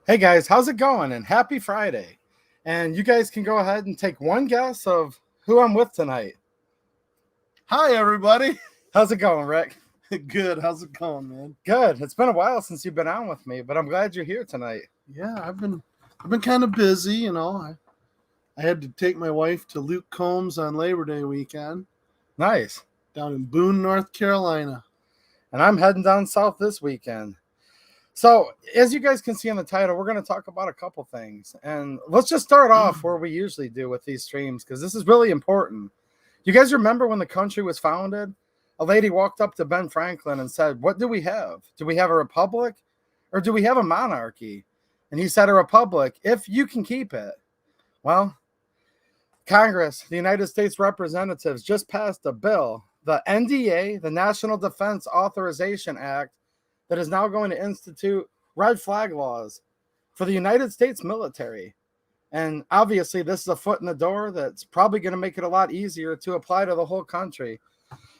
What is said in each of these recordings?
Hey guys, how's it going? And happy Friday. And you guys can go ahead and take one guess of who I'm with tonight. Hi, everybody. How's it going, Rick? Good. How's it going, man? Good. It's been a while since you've been on with me, but I'm glad you're here tonight. Yeah, I've been kind of busy, you know. I had to take my wife to Luke Combs on Labor Day weekend Nice. down in Boone, North Carolina. And I'm heading down south this weekend. So, as you guys can see in the title, we're going to talk about a couple things. And let's just start off where we usually do with these streams, because this is really important. You guys remember when the country was founded? A lady walked up to Ben Franklin and said, "What do we have? Do we have a republic or do we have a monarchy?" And he said, "A republic, if you can keep it." Well, Congress, the United States Representatives, just passed a bill, the NDAA, the National Defense Authorization Act, that is now going to institute red flag laws for the United States military. And obviously, this is a foot in the door that's probably going to make it a lot easier to apply to the whole country.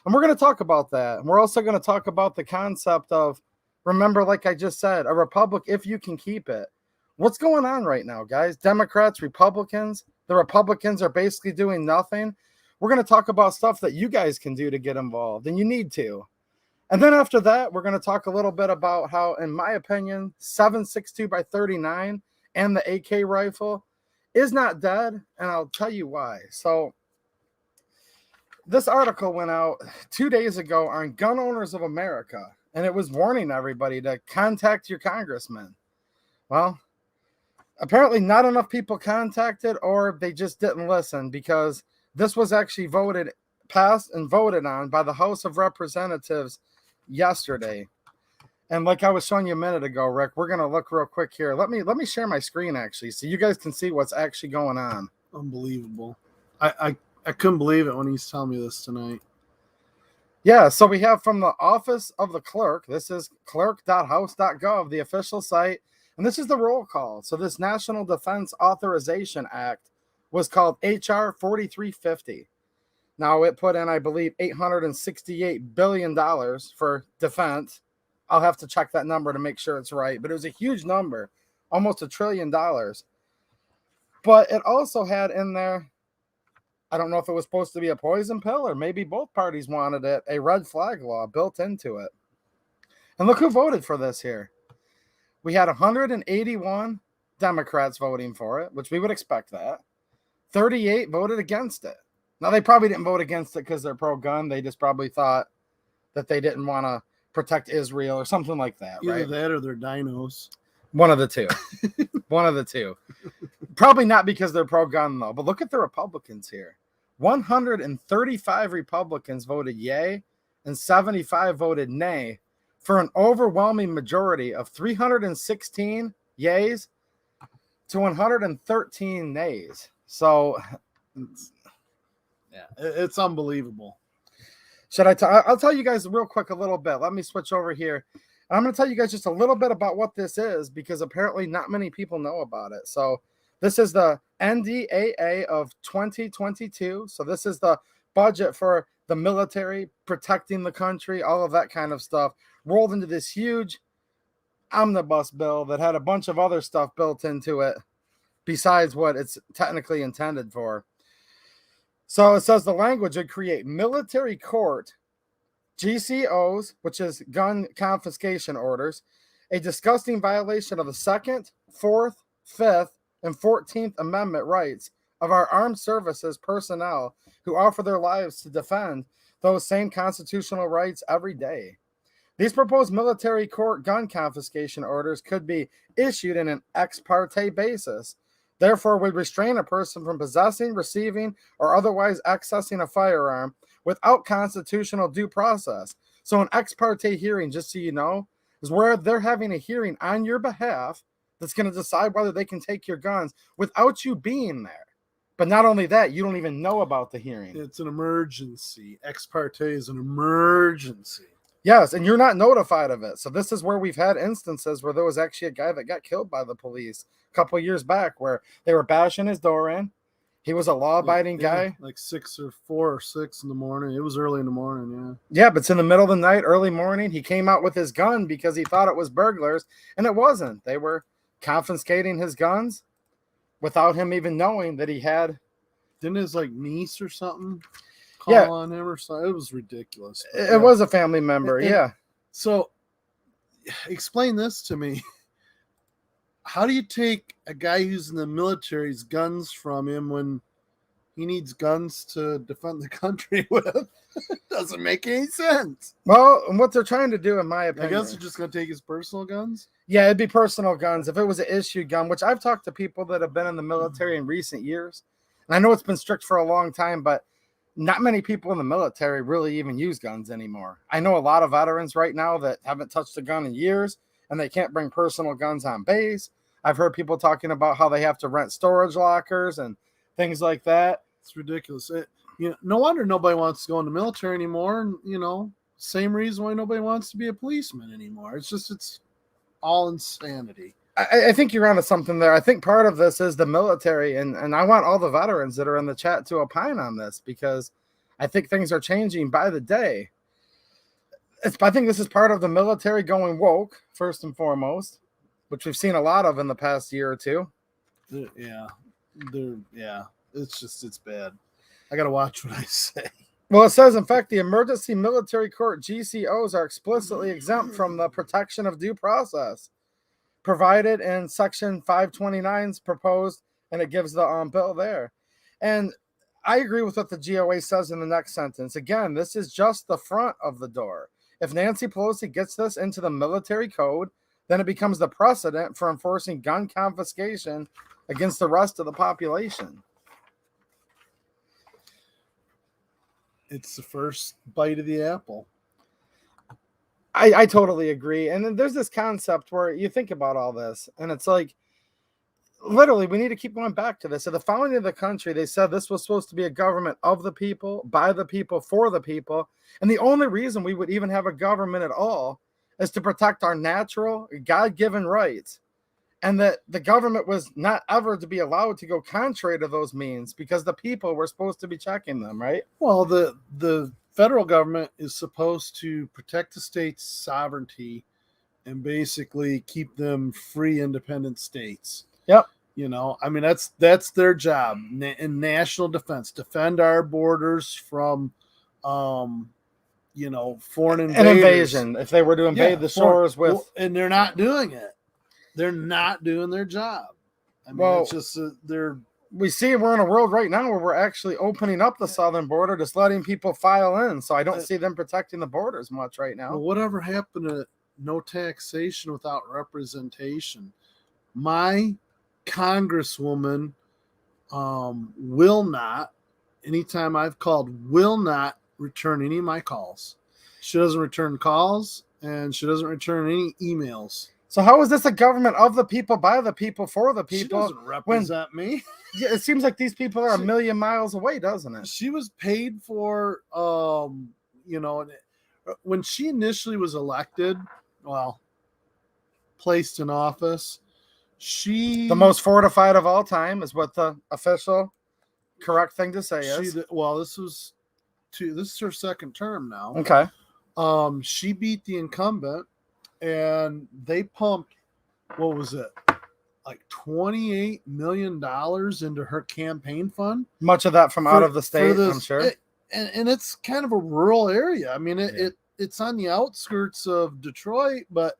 And we're going to talk about that. And we're also going to talk about the concept of, remember, like I just said, a republic if you can keep it. What's going on right now, guys? Democrats, Republicans. The Republicans are basically doing nothing. We're going to talk about stuff that you guys can do to get involved, and you need to. And then after that, we're going to talk a little bit about how, in my opinion, 7.62 by 39 and the AK rifle is not dead, and I'll tell you why. So this article went out 2 days ago on Gun Owners of America, and it was warning everybody to contact your congressman. Well, apparently not enough people contacted, or they just didn't listen, because this was actually passed and voted on by the House of Representatives yesterday. And like I was showing you a minute ago, Rick, we're going to look real quick here. Let me share my screen, actually, so you guys can see what's actually going on. Unbelievable. I couldn't believe it when he's telling me this tonight. Yeah, so we have from the Office of the Clerk, this is clerk.house.gov, the official site, and this is the roll call. So this National Defense Authorization Act was called H.R. 4350. Now, it put in, I believe, $868 billion for defense. I'll have to check that number to make sure it's right. But it was a huge number, almost $1 trillion. But it also had in there, I don't know if it was supposed to be a poison pill or maybe both parties wanted it, a red flag law built into it. And look who voted for this here. We had 181 Democrats voting for it, which we would expect that. 38 voted against it. Now, they probably didn't vote against it because they're pro-gun. They just probably thought that they didn't want to protect Israel or something like that, Either right? that or they're dinos. One of the two. One of the two. Probably not because they're pro-gun, though. But look at the Republicans here. 135 Republicans voted yay and 75 voted nay for an overwhelming majority of 316 yays to 113 nays. So... yeah, it's unbelievable. I'll tell you guys real quick a little bit. Let me switch over here. I'm going to tell you guys just a little bit about what this is, because apparently not many people know about it. So this is the NDAA of 2022. So this is the budget for the military, protecting the country, all of that kind of stuff, rolled into this huge omnibus bill that had a bunch of other stuff built into it besides what it's technically intended for. So it says the language would create military court, GCOs, which is gun confiscation orders, a disgusting violation of the 2nd, 4th, 5th, and 14th Amendment rights of our armed services personnel who offer their lives to defend those same constitutional rights every day. These proposed military court gun confiscation orders could be issued in an ex parte basis, therefore would restrain a person from possessing, receiving, or otherwise accessing a firearm without constitutional due process. So an ex parte hearing, just so you know, is where they're having a hearing on your behalf that's going to decide whether they can take your guns without you being there. But not only that, you don't even know about the hearing. It's an emergency. Ex parte is an emergency. Yes, and you're not notified of it. So this is where we've had instances where there was actually a guy that got killed by the police a couple of years back, where they were bashing his door in. He was a law-abiding guy. Like 4 or 6 in the morning. It was early in the morning, Yeah, but it's in the middle of the night, early morning. He came out with his gun because he thought it was burglars, and it wasn't. They were confiscating his guns without him even knowing that he had. Didn't his like niece or something call Yeah. on him or something? It was ridiculous. But, It was a family member. Yeah. So explain this to me. How do you take a guy who's in the military's guns from him when he needs guns to defend the country with? Doesn't make any sense. Well, and what they're trying to do, in my I opinion, guess they're just going to take his personal guns. yeah, it'd be personal guns. If it was an issued gun, which I've talked to people that have been in the military in recent years, and I know it's been strict for a long time, but not many people in the military really even use guns anymore. I know a lot of veterans right now that haven't touched a gun in years, and they can't bring personal guns on base. I've heard people talking about how they have to rent storage lockers and things like that. It's ridiculous. No wonder nobody wants to go in the military anymore. And, same reason why nobody wants to be a policeman anymore. It's all insanity. I think you're onto something there. I think part of this is the military, and I want all the veterans that are in the chat to opine on this, because I think things are changing by the day. I think this is part of the military going woke, first and foremost, which we've seen a lot of in the past year or two. Yeah. It's bad. I got to watch what I say. Well, it says, in fact, the emergency military court GCOs are explicitly exempt from the protection of due process provided in Section 529's proposed, and it gives the bill there. And I agree with what the GOA says in the next sentence. Again, this is just the front of the door. If Nancy Pelosi gets this into the military code, then it becomes the precedent for enforcing gun confiscation against the rest of the population. It's the first bite of the apple. I totally agree. And then there's this concept where you think about all this, and it's like, literally, we need to keep going back to this. At the founding of the country, they said this was supposed to be a government of the people, by the people, for the people. And the only reason we would even have a government at all is to protect our natural, God-given rights. And that the government was not ever to be allowed to go contrary to those means, because the people were supposed to be checking them, right? Well, the federal government is supposed to protect the state's sovereignty and basically keep them free, independent states. Yep. That's their job in national defense. Defend our borders from, foreign invaders. An invasion. If they were to invade the shores and they're not doing it. They're not doing their job. It's just we see we're in a world right now where we're actually opening up the southern border, just letting people file in. So I don't see them protecting the borders much right now. Well, whatever happened to no taxation without representation? My congresswoman will not, anytime I've called, will not return any of my calls. She doesn't return calls, and she doesn't return any emails. So how is this a government of the people, by the people, for the people? She doesn't represent me. Yeah, it seems like these people are a million miles away, doesn't it? She was paid for, when she initially was elected, placed in office, the most fortified of all time is what the official correct thing to say is. This is her second term now. Okay. She beat the incumbent, and they pumped, what was it, like $28 million into her campaign fund. Much of that from out of the state, I'm sure. And it's kind of a rural area. It's on the outskirts of Detroit, but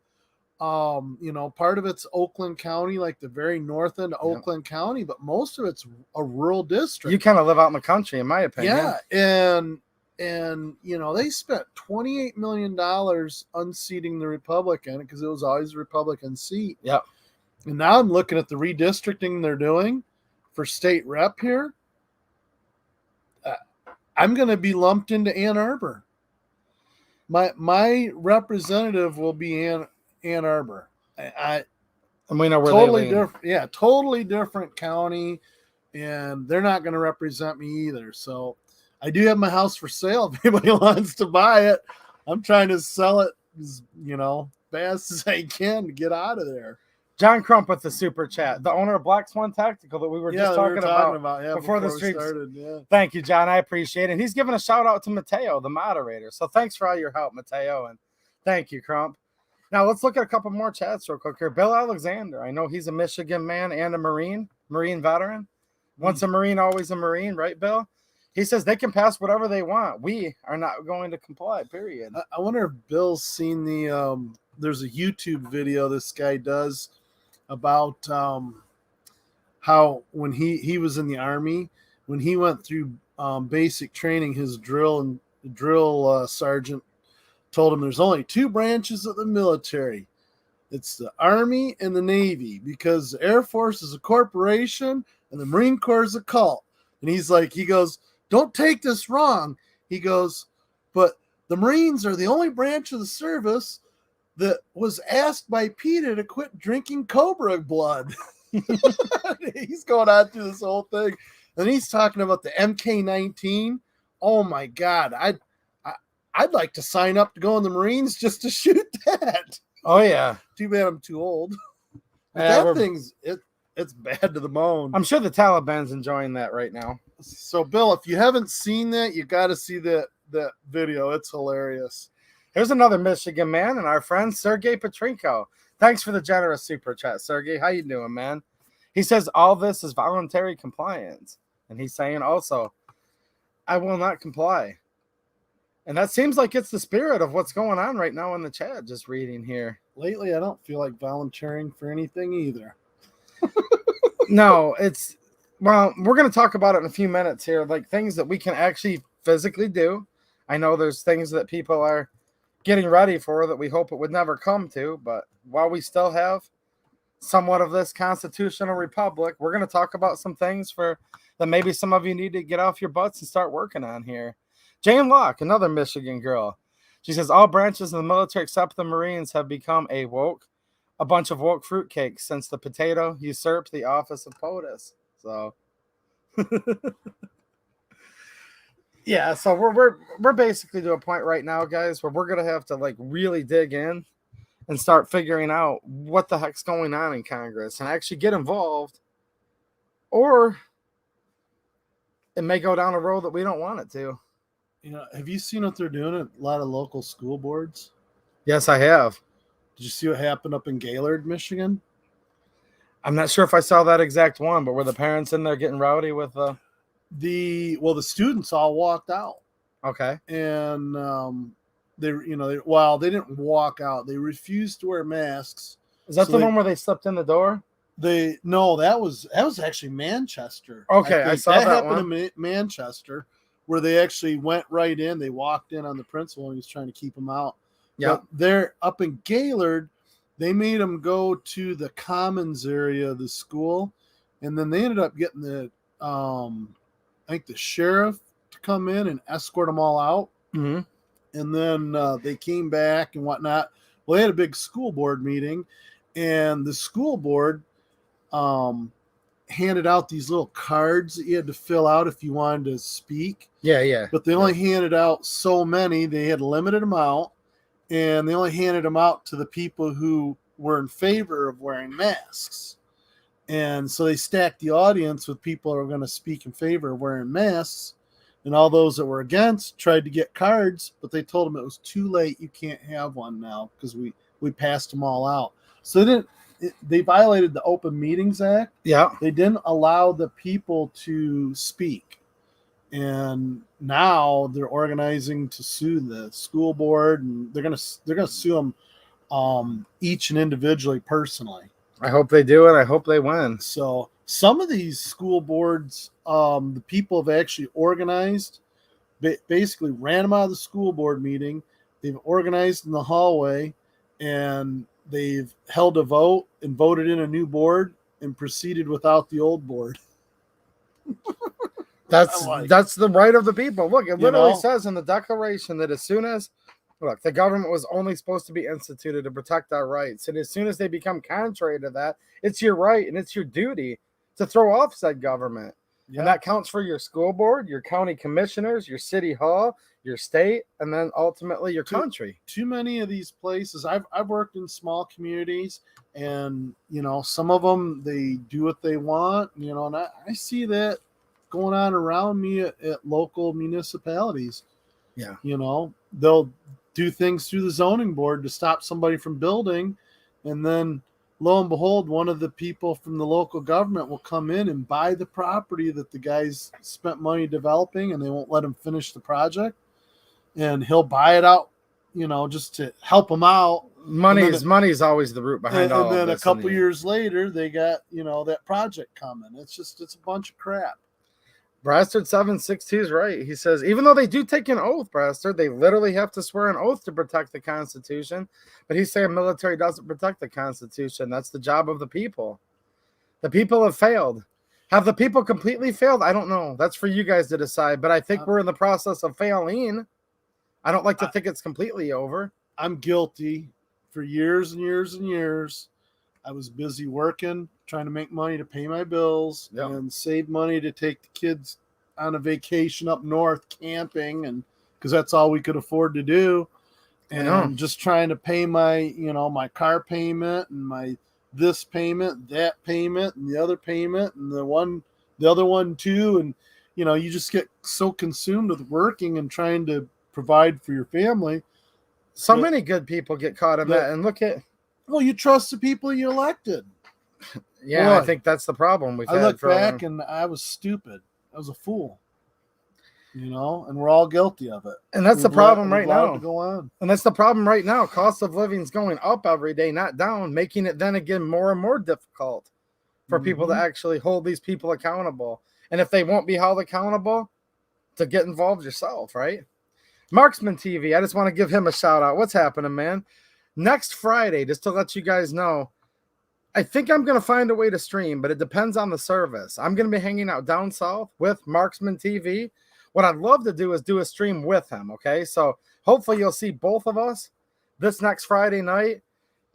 part of it's Oakland County, like the very north end of Oakland County, but most of it's a rural district. You kind of live out in the country, in my opinion. Yeah, and they spent $28 million unseating the Republican, because it was always a Republican seat. Yep. And now I'm looking at the redistricting they're doing for state rep here. I'm going to be lumped into Ann Arbor. My representative will be Ann Arbor. And we know where totally they live. different. Yeah, totally different county, and they're not going to represent me either. So I do have my house for sale if anybody wants to buy it. I'm trying to sell it as fast as I can to get out of there. John Crump with the super chat, the owner of Black Swan Tactical that we were just talking about before the stream started. Yeah. Thank you, John. I appreciate it. He's giving a shout out to Mateo, the moderator. So thanks for all your help, Mateo, and thank you, Crump. Now let's look at a couple more chats real quick here. Bill Alexander, I know he's a Michigan man and a Marine veteran. Once a Marine, always a Marine, right, Bill? He says they can pass whatever they want. We are not going to comply, period. I wonder if Bill's seen the there's a YouTube video this guy does about how when he was in the Army, when he went through basic training, his drill sergeant told him there's only two branches of the military. It's the Army and the Navy, because the Air Force is a corporation and the Marine Corps is a cult. And he goes, don't take this wrong. He goes, but the Marines are the only branch of the service that was asked by PETA to quit drinking Cobra blood. He's going on through this whole thing. And he's talking about the MK-19. Oh my God. I'd like to sign up to go in the Marines just to shoot that. Oh yeah. Too bad I'm too old. Yeah, that thing's it's bad to the bone. I'm sure the Taliban's enjoying that right now. So Bill, if you haven't seen that, you got to see that video. It's hilarious. Here's another Michigan man and our friend Sergey Petrenko. Thanks for the generous super chat, Sergey. How you doing, man? He says all this is voluntary compliance. And he's saying also, I will not comply. And that seems like it's the spirit of what's going on right now in the chat, just reading here. Lately, I don't feel like volunteering for anything either. No, well, we're going to talk about it in a few minutes here, like things that we can actually physically do. I know there's things that people are getting ready for that we hope it would never come to, but while we still have somewhat of this constitutional republic, we're going to talk about some things that maybe some of you need to get off your butts and start working on here. Jane Locke, another Michigan girl. She says, all branches of the military except the Marines have become a bunch of woke fruitcakes since the potato usurped the office of POTUS. So, yeah, so we're basically to a point right now, guys, where we're going to have to like really dig in and start figuring out what the heck's going on in Congress and actually get involved, or it may go down a road that we don't want it to. You know, have you seen what they're doing at a lot of local school boards? Yes, I have. Did you see what happened up in Gaylord, Michigan? I'm not sure if I saw that exact one, but were the parents in there getting rowdy with the students all walked out. Okay. And they didn't walk out. They refused to wear masks. Is that the one where they slipped in the door? That was actually Manchester. Okay, I saw that happened in Manchester, where they actually went right in. They walked in on the principal and he was trying to keep them out. Yeah. But they're up in Gaylord. They made them go to the commons area of the school, and then they ended up getting the sheriff to come in and escort them all out. Mm-hmm. And then they came back and whatnot. Well, they had a big school board meeting, and the school board handed out these little cards that you had to fill out if you wanted to speak. Yeah. But they only handed out so many. They had a limited amount, and they only handed them out to the people who were in favor of wearing masks. And so they stacked the audience with people who are going to speak in favor of wearing masks. And all those that were against tried to get cards, but they told them it was too late. You can't have one now because we passed them all out. So they violated the Open Meetings Act. Yeah. They didn't allow the people to speak. And now they're organizing to sue the school board, and they're gonna sue them each and individually personally. I hope they do, and I hope they win. So some of these school boards, the people have actually organized, basically ran them out of the school board meeting. They've organized in the hallway, and they've held a vote and voted in a new board and proceeded without the old board. That's the right of the people. Look, it literally says in the Declaration that as soon as the government was only supposed to be instituted to protect our rights, and as soon as they become contrary to that, it's your right and it's your duty to throw off said government. Yeah. And that counts for your school board, your county commissioners, your city hall, your state, and then ultimately your country. Too many of these places, I've worked in small communities, and some of them, they do what they want, and I see that going on around me at local municipalities. Yeah. They'll do things through the zoning board to stop somebody from building, and then lo and behold, one of the people from the local government will come in and buy the property that the guys spent money developing, and they won't let him finish the project, and he'll buy it out, just to help him out. Money's always the root behind all of this. And then a couple years later, they got, that project coming. It's a bunch of crap. Brastard 762 is right. He says, even though they do take an oath, Brastard, they literally have to swear an oath to protect the Constitution. But he's saying military doesn't protect the Constitution. That's the job of the people. The people have failed. Have the people completely failed? I don't know. That's for you guys to decide. But I think we're in the process of failing. I don't like to think it's completely over. I'm guilty. For years and years and years, I was busy working, trying to make money to pay my bills, and save money to take the kids on a vacation up north camping, and because that's all we could afford to do. And just trying to pay my, my car payment and my this payment, that payment, and the other payment, and the other one too. And you just get so consumed with working and trying to provide for your family. So many good people get caught in that, and look at. Well, you trust the people you elected. Yeah, I think that's the problem I look back and I was stupid. I was a fool. And we're all guilty of it. And that's the problem right now. To go on. And that's the problem right now. Cost of living is going up every day, not down, making it then again more and more difficult for people to actually hold these people accountable. And if they won't be held accountable, to get involved yourself, right? Marksman TV, I just want to give him a shout out. What's happening, man? Next Friday, just to let you guys know, I think I'm going to find a way to stream, but it depends on the service. I'm going to be hanging out down south with Marksman TV. What I'd love to do is do a stream with him, okay? So hopefully you'll see both of us this next Friday night,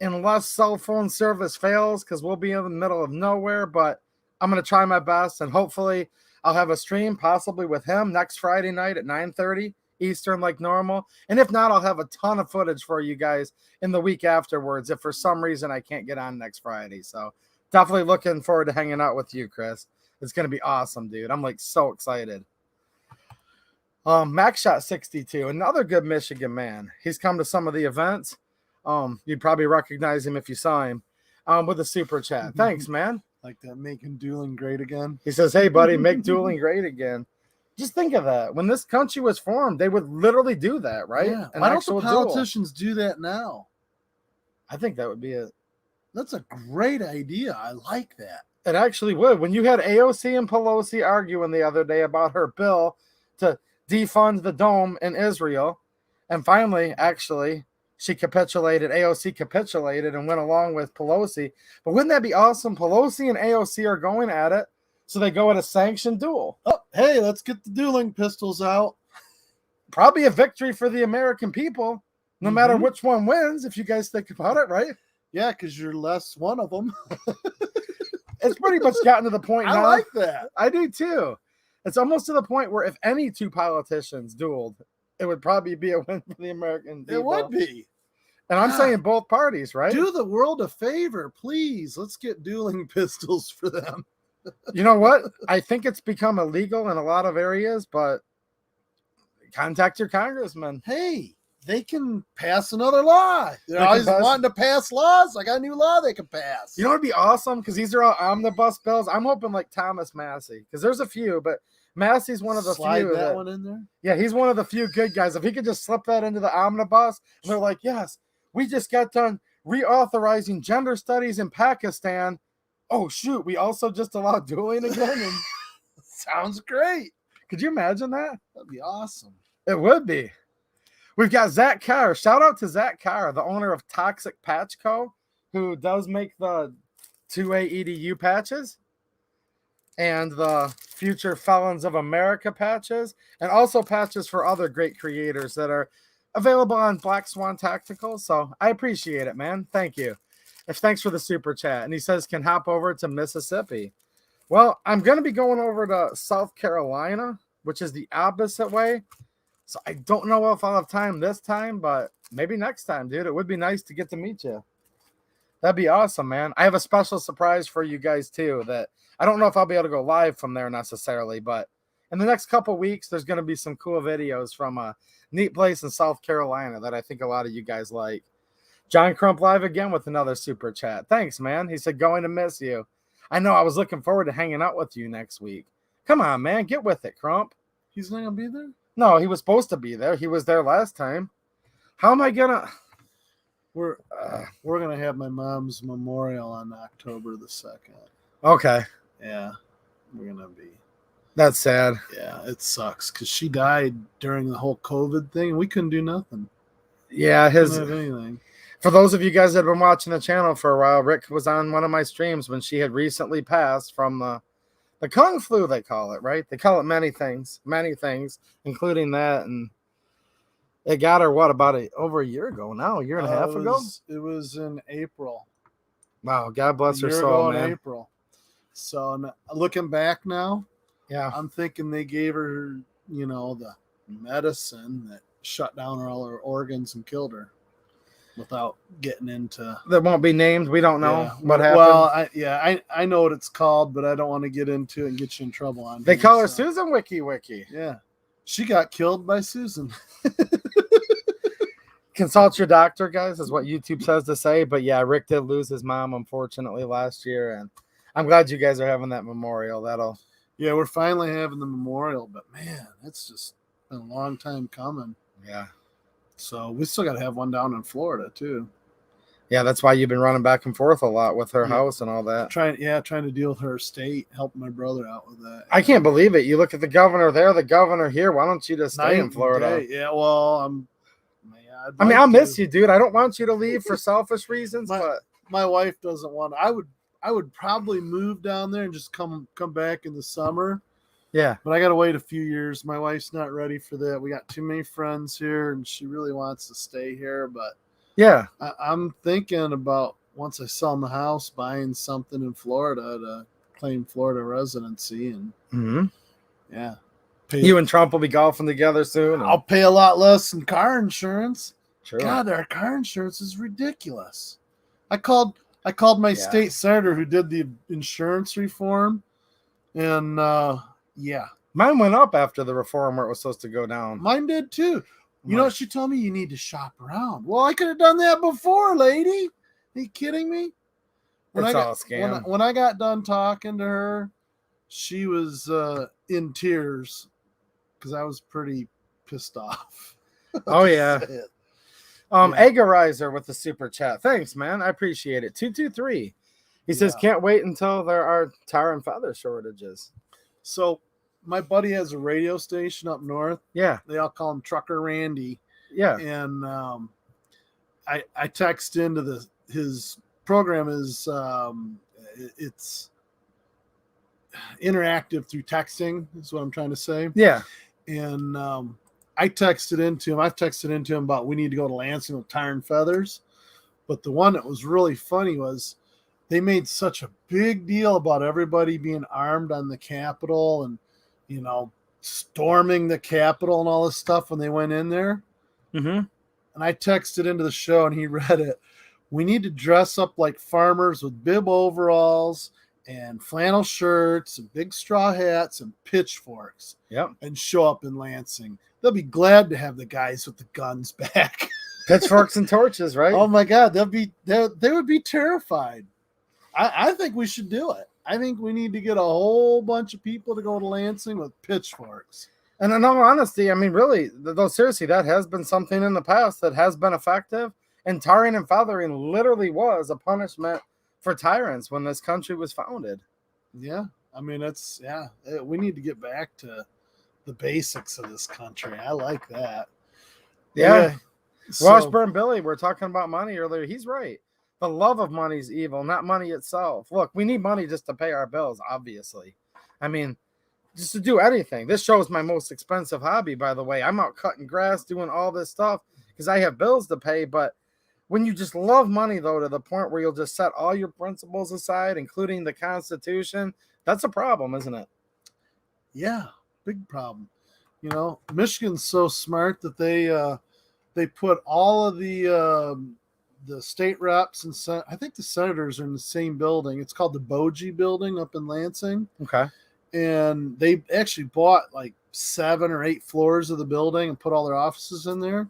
unless cell phone service fails, because we'll be in the middle of nowhere, but I'm going to try my best, and hopefully I'll have a stream possibly with him next Friday night at 9:30. Eastern like normal, and if not, I'll have a ton of footage for you guys in the week afterwards if for some reason I can't get on next Friday. So definitely looking forward to hanging out with you, Chris. It's gonna be awesome, dude. I'm like so excited. MaxShot 62, another good Michigan man. He's come to some of the events. You'd probably recognize him if you saw him with a super chat. Thanks, man. Like that, making dueling great again. He says, hey buddy, make dueling great again. Just think of that. When this country was formed, they would literally do that, right? Yeah. Why don't the politicians do that now? I think that would be That's a great idea. I like that. It actually would. When you had AOC and Pelosi arguing the other day about her bill to defund the dome in Israel, and finally, actually, AOC capitulated and went along with Pelosi. But wouldn't that be awesome? Pelosi and AOC are going at it. So they go at a sanctioned duel. Oh, hey, let's get the dueling pistols out. Probably a victory for the American people, no matter which one wins, if you guys think about it, right? Yeah, because you're less one of them. It's pretty much gotten to the point now. I like that. I do too. It's almost to the point where if any two politicians dueled, it would probably be a win for the American people. It would be. And I'm saying both parties, right? Do the world a favor, please. Let's get dueling pistols for them. You know what? I think it's become illegal in a lot of areas, but contact your congressman. Hey, they can pass another law. They're always wanting to pass laws. I got a new law they can pass. You know what would be awesome? Because these are all omnibus bills. I'm hoping like Thomas Massey, because there's a few, but Massey's one of the few. That one in there? Yeah, he's one of the few good guys. If he could just slip that into the omnibus, and they're like, yes, we just got done reauthorizing gender studies in Pakistan. Oh, shoot, we also just allowed dueling again? And sounds great. Could you imagine that? That'd be awesome. It would be. We've got Zach Carr. Shout out to Zach Carr, the owner of Toxic Patch Co., who does make the 2A EDU patches and the Future Felons of America patches, and also patches for other great creators that are available on Black Swan Tactical. So I appreciate it, man. Thank you. Thanks for the super chat. And he says, can hop over to Mississippi. Well, I'm going to be going over to South Carolina, which is the opposite way. So I don't know if I'll have time this time, but maybe next time, dude. It would be nice to get to meet you. That'd be awesome, man. I have a special surprise for you guys, too, that I don't know if I'll be able to go live from there necessarily, but in the next couple weeks, there's going to be some cool videos from a neat place in South Carolina that I think a lot of you guys like. John Crump live again with another super chat. Thanks, man. He said, going to miss you. I know, I was looking forward to hanging out with you next week. Come on, man. Get with it, Crump. He's not going to be there? No, he was supposed to be there. He was there last time. How am I going to... We're going to have my mom's memorial on October the 2nd. Okay. Yeah, we're going to be. That's sad. Yeah, it sucks because she died during the whole COVID thing and we couldn't do nothing. Yeah, Couldn't have anything. For those of you guys that have been watching the channel for a while, Rick was on one of my streams when she had recently passed from the Kung flu, they call it, right? They call it many things, including that. And it got her, over a year ago now, a year and a half ago? It was in April. Wow, God bless her soul, soul, man. In April. So looking back now, yeah, I'm thinking they gave her, the medicine that shut down all her organs and killed her. Without getting into that won't be named. We don't know what happened. Well, I know what it's called, but I don't want to get into it and get you in trouble on. They call her Susan Wiki. Yeah, she got killed by Susan. Consult your doctor, guys, is what YouTube says to say. But yeah, Rick did lose his mom, unfortunately, last year, and I'm glad you guys are having that memorial. Yeah, we're finally having the memorial, but man, it's just been a long time coming. Yeah. So we still got to have one down in Florida too. Yeah, that's why you've been running back and forth a lot with her house and all that. Trying to deal with her estate, helping my brother out with that. I can't believe it. You look at the governor there, the governor here. Why don't you just stay in Florida? Yeah, well, I'll miss you, dude. I don't want you to leave for selfish reasons, but my wife doesn't want. I would probably move down there and just come back in the summer. Yeah. But I got to wait a few years. My wife's not ready for that. We got too many friends here, and she really wants to stay here. But yeah, I'm thinking about, once I sell my house, buying something in Florida to claim Florida residency. And yeah. You and Trump will be golfing together soon. I'll pay a lot less in car insurance. Sure. God, our car insurance is ridiculous. I called my state senator who did the insurance reform, and yeah. Mine went up after the reform where it was supposed to go down. Mine did too. You know what she told me? You need to shop around. Well, I could have done that before, lady. Are you kidding me? It's all a scam. When I got done talking to her, she was in tears because I was pretty pissed off. Oh, yeah. Eggerizer with the super chat. Thanks, man. I appreciate it. 223. He says, can't wait until there are tar and feather shortages. So my buddy has a radio station up north. Yeah. They all call him Trucker Randy. Yeah. And I text into his program is it's interactive through texting is what I'm trying to say. Yeah. And I texted into him. I've texted into him about we need to go to Lansing with tar and feathers. But the one that was really funny was they made such a big deal about everybody being armed on the Capitol and, storming the Capitol and all this stuff when they went in there. Mm-hmm. And I texted into the show and he read it. We need to dress up like farmers with bib overalls and flannel shirts and big straw hats and pitchforks. Yep. And show up in Lansing. They'll be glad to have the guys with the guns back. Pitchforks and torches, right? Oh my God. They would be terrified. I think we should do it. I think we need to get a whole bunch of people to go to Lansing with pitchforks. And in all honesty, I mean, really, though, seriously, that has been something in the past that has been effective. And tarring and feathering literally was a punishment for tyrants when this country was founded. Yeah. I mean, we need to get back to the basics of this country. I like that. Yeah. Washburn Billy, we're talking about money earlier. He's right. The love of money is evil, not money itself. Look, we need money just to pay our bills, obviously. I mean, just to do anything. This show is my most expensive hobby, by the way. I'm out cutting grass, doing all this stuff because I have bills to pay. But when you just love money, though, to the point where you'll just set all your principles aside, including the Constitution, that's a problem, isn't it? Yeah, big problem. Michigan's so smart that they put all of the state reps and I think the senators are in the same building. It's called the Bogie building up in Lansing. Okay. and they actually bought like 7 or 8 floors of the building and put all their offices in there.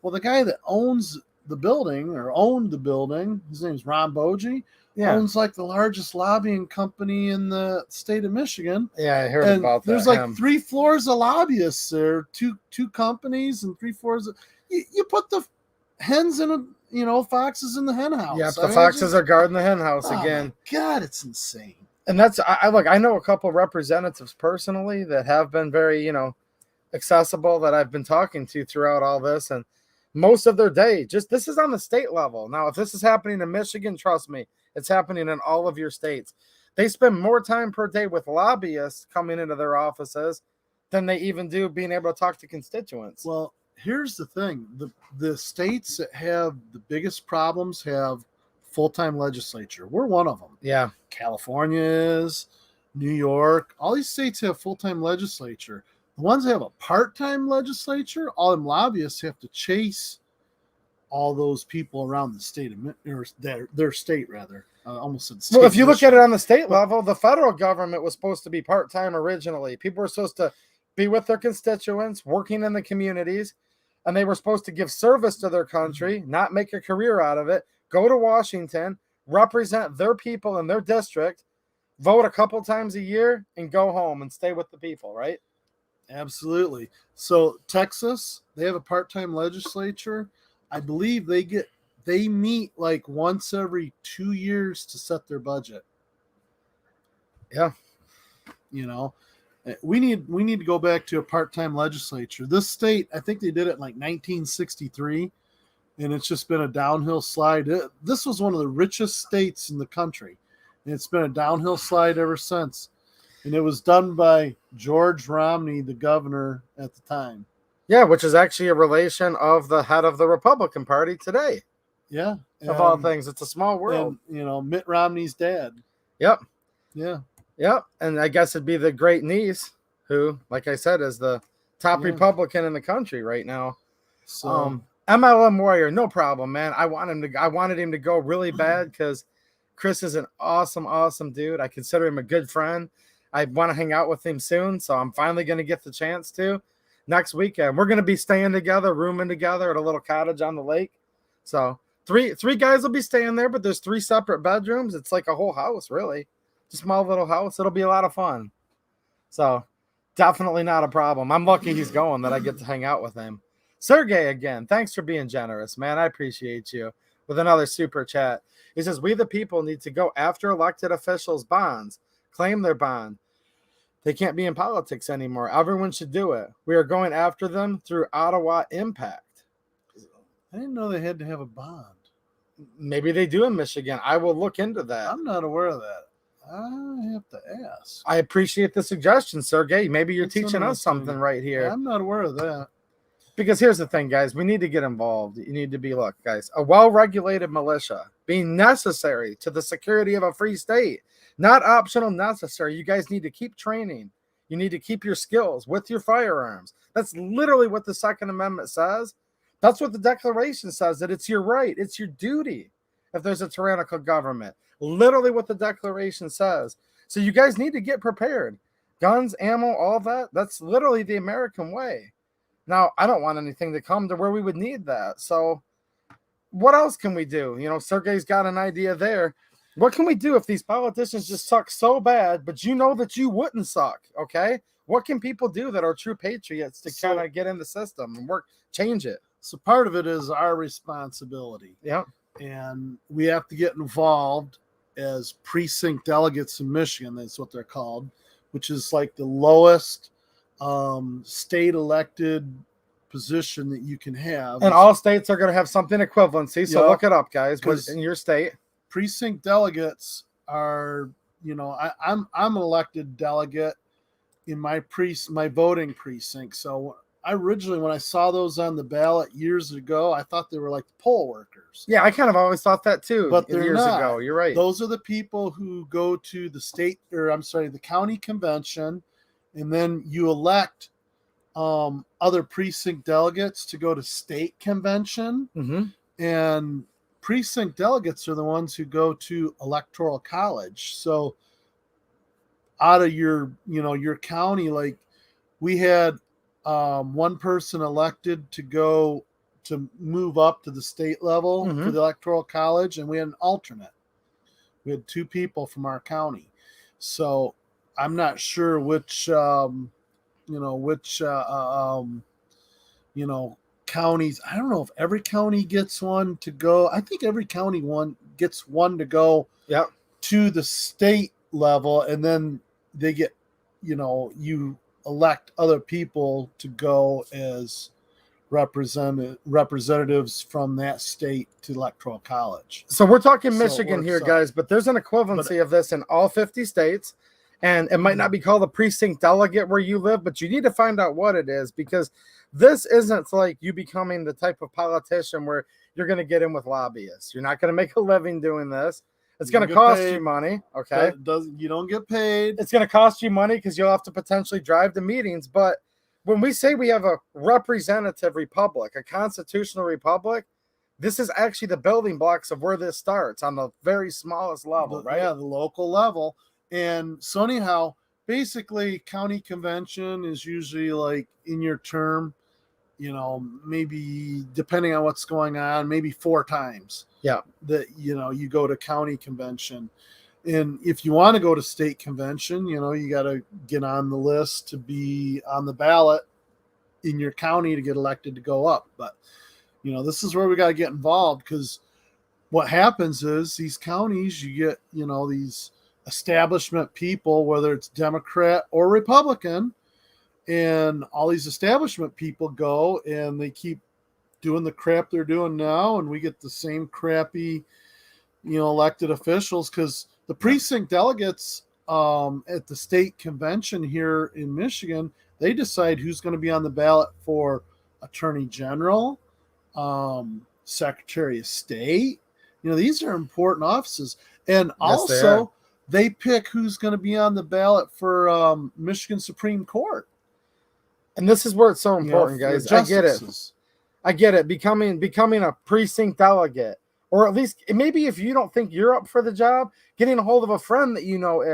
Well, the guy that owns the building or owned the building, his name's Ron Bogie, owns like the largest lobbying company in the state of Michigan. Yeah, I heard and about that. There's like 3 floors of lobbyists there, two companies and 3 floors. You put the hens in foxes in the hen house. Yeah, the foxes are guarding the hen house again. God, it's insane. And that's I know a couple representatives personally that have been very, accessible that I've been talking to throughout all this, and most of their day, this is on the state level. Now, if this is happening in Michigan, trust me, it's happening in all of your states. They spend more time per day with lobbyists coming into their offices than they even do being able to talk to constituents. Well, here's the thing. The states that have the biggest problems have full-time legislature. We're one of them. Yeah. California is, New York, all these states have full-time legislature. The ones that have a part-time legislature, all them lobbyists have to chase all those people around the state or their state rather. Almost said state. Well, if you look at it on the state level, the federal government was supposed to be part-time originally. People were supposed to be with their constituents, working in the communities, and they were supposed to give service to their country, not make a career out of it, go to Washington, represent their people in their district, vote a couple times a year, and go home and stay with the people, right? Absolutely. So Texas, they have a part-time legislature. I believe they meet like once every 2 years to set their budget. Yeah. We need to go back to a part-time legislature. This state, I think they did it in like 1963, and it's just been a downhill slide. This was one of the richest states in the country, and it's been a downhill slide ever since. And it was done by George Romney, the governor at the time. Yeah, which is actually a relation of the head of the Republican Party today. Yeah. Of all things. It's a small world. And, Mitt Romney's dad. Yep. Yeah. Yep. And I guess it'd be the great niece who, like I said, is the top Republican in the country right now. So MLM Warrior, no problem, man. I wanted him to go really bad because Chris is an awesome dude. I consider him a good friend. I want to hang out with him soon, so I'm finally going to get the chance to next weekend. We're going to be staying together, rooming together at a little cottage on the lake. So three guys will be staying there, but there's 3 separate bedrooms. It's like a whole house, really. Just a small little house. It'll be a lot of fun. So definitely not a problem. I'm lucky he's going that I get to hang out with him. Sergey, again, thanks for being generous, man. I appreciate you. With another super chat. He says, we the people need to go after elected officials' bonds. Claim their bond. They can't be in politics anymore. Everyone should do it. We are going after them through Ottawa Impact. I didn't know they had to have a bond. Maybe they do in Michigan. I will look into that. I'm not aware of that. I have to ask. I appreciate the suggestion, Sergey. Maybe you're teaching us something right here. Yeah, I'm not aware of that. Because here's the thing, guys. We need to get involved. You need to be, look, guys, a well-regulated militia being necessary to the security of a free state. Not optional, necessary. You guys need to keep training. You need to keep your skills with your firearms. That's literally what the Second Amendment says. That's what the Declaration says, that it's your right. It's your duty if there's a tyrannical government. Literally what the Declaration says. So you guys need to get prepared. Guns, ammo, all that, that's literally the American way. Now, I don't want anything to come to where we would need that. So what else can we do? Sergey's got an idea there. What can we do if these politicians just suck so bad, but you know that you wouldn't suck, okay? What can people do that are true patriots to kind of get in the system and change it? So part of it is our responsibility. Yeah. And we have to get involved as precinct delegates in Michigan. That's what they're called, which is like the lowest state elected position that you can have. And all states are going to have something equivalency. So look it up, guys. What's in your state? Precinct delegates are, I'm an elected delegate in my voting precinct. So originally, when I saw those on the ballot years ago, I thought they were like the poll workers. Yeah, I kind of always thought that too. But they're years not. ago. You're right. Those are the people who go to the county convention, and then you elect other precinct delegates to go to state convention. Mm-hmm. And precinct delegates are the ones who go to electoral college. So out of your, your county. Like we had one person elected to move up to the state level for the electoral college, and we had an alternate. We had two people from our county. So I'm not sure which counties. I don't know if every county gets one to go. I think every county gets one to go to the state level, and then they get, you elect other people to go as representatives from that state to electoral college. So we're talking Michigan here, guys, but there's an equivalency of this in all 50 states. And it might not be called a precinct delegate where you live, but you need to find out what it is, because this isn't like you becoming the type of politician where you're going to get in with lobbyists. You're not going to make a living doing this. It's going to cost you money. Okay. You don't get paid. It's going to cost you money because you'll have to potentially drive to meetings. But when we say we have a representative republic, a constitutional republic, this is actually the building blocks of where this starts on the very smallest level, right? Yeah, the local level. And so anyhow, basically county convention is usually like in your term, maybe depending on what's going on, maybe 4 times. Yeah. That, you go to county convention. And if you want to go to state convention, you got to get on the list to be on the ballot in your county to get elected to go up. But, this is where we got to get involved, because what happens is these counties, you get, these establishment people, whether it's Democrat or Republican, and all these establishment people go and they keep doing the crap they're doing now, and we get the same crappy, elected officials, because the precinct delegates at the state convention here in Michigan, they decide who's going to be on the ballot for attorney general, secretary of state. These are important offices. And also they pick who's going to be on the ballot for Michigan Supreme Court. And this is where it's so important, guys. I get it. Becoming a precinct delegate, or at least maybe if you don't think you're up for the job, getting a hold of a friend that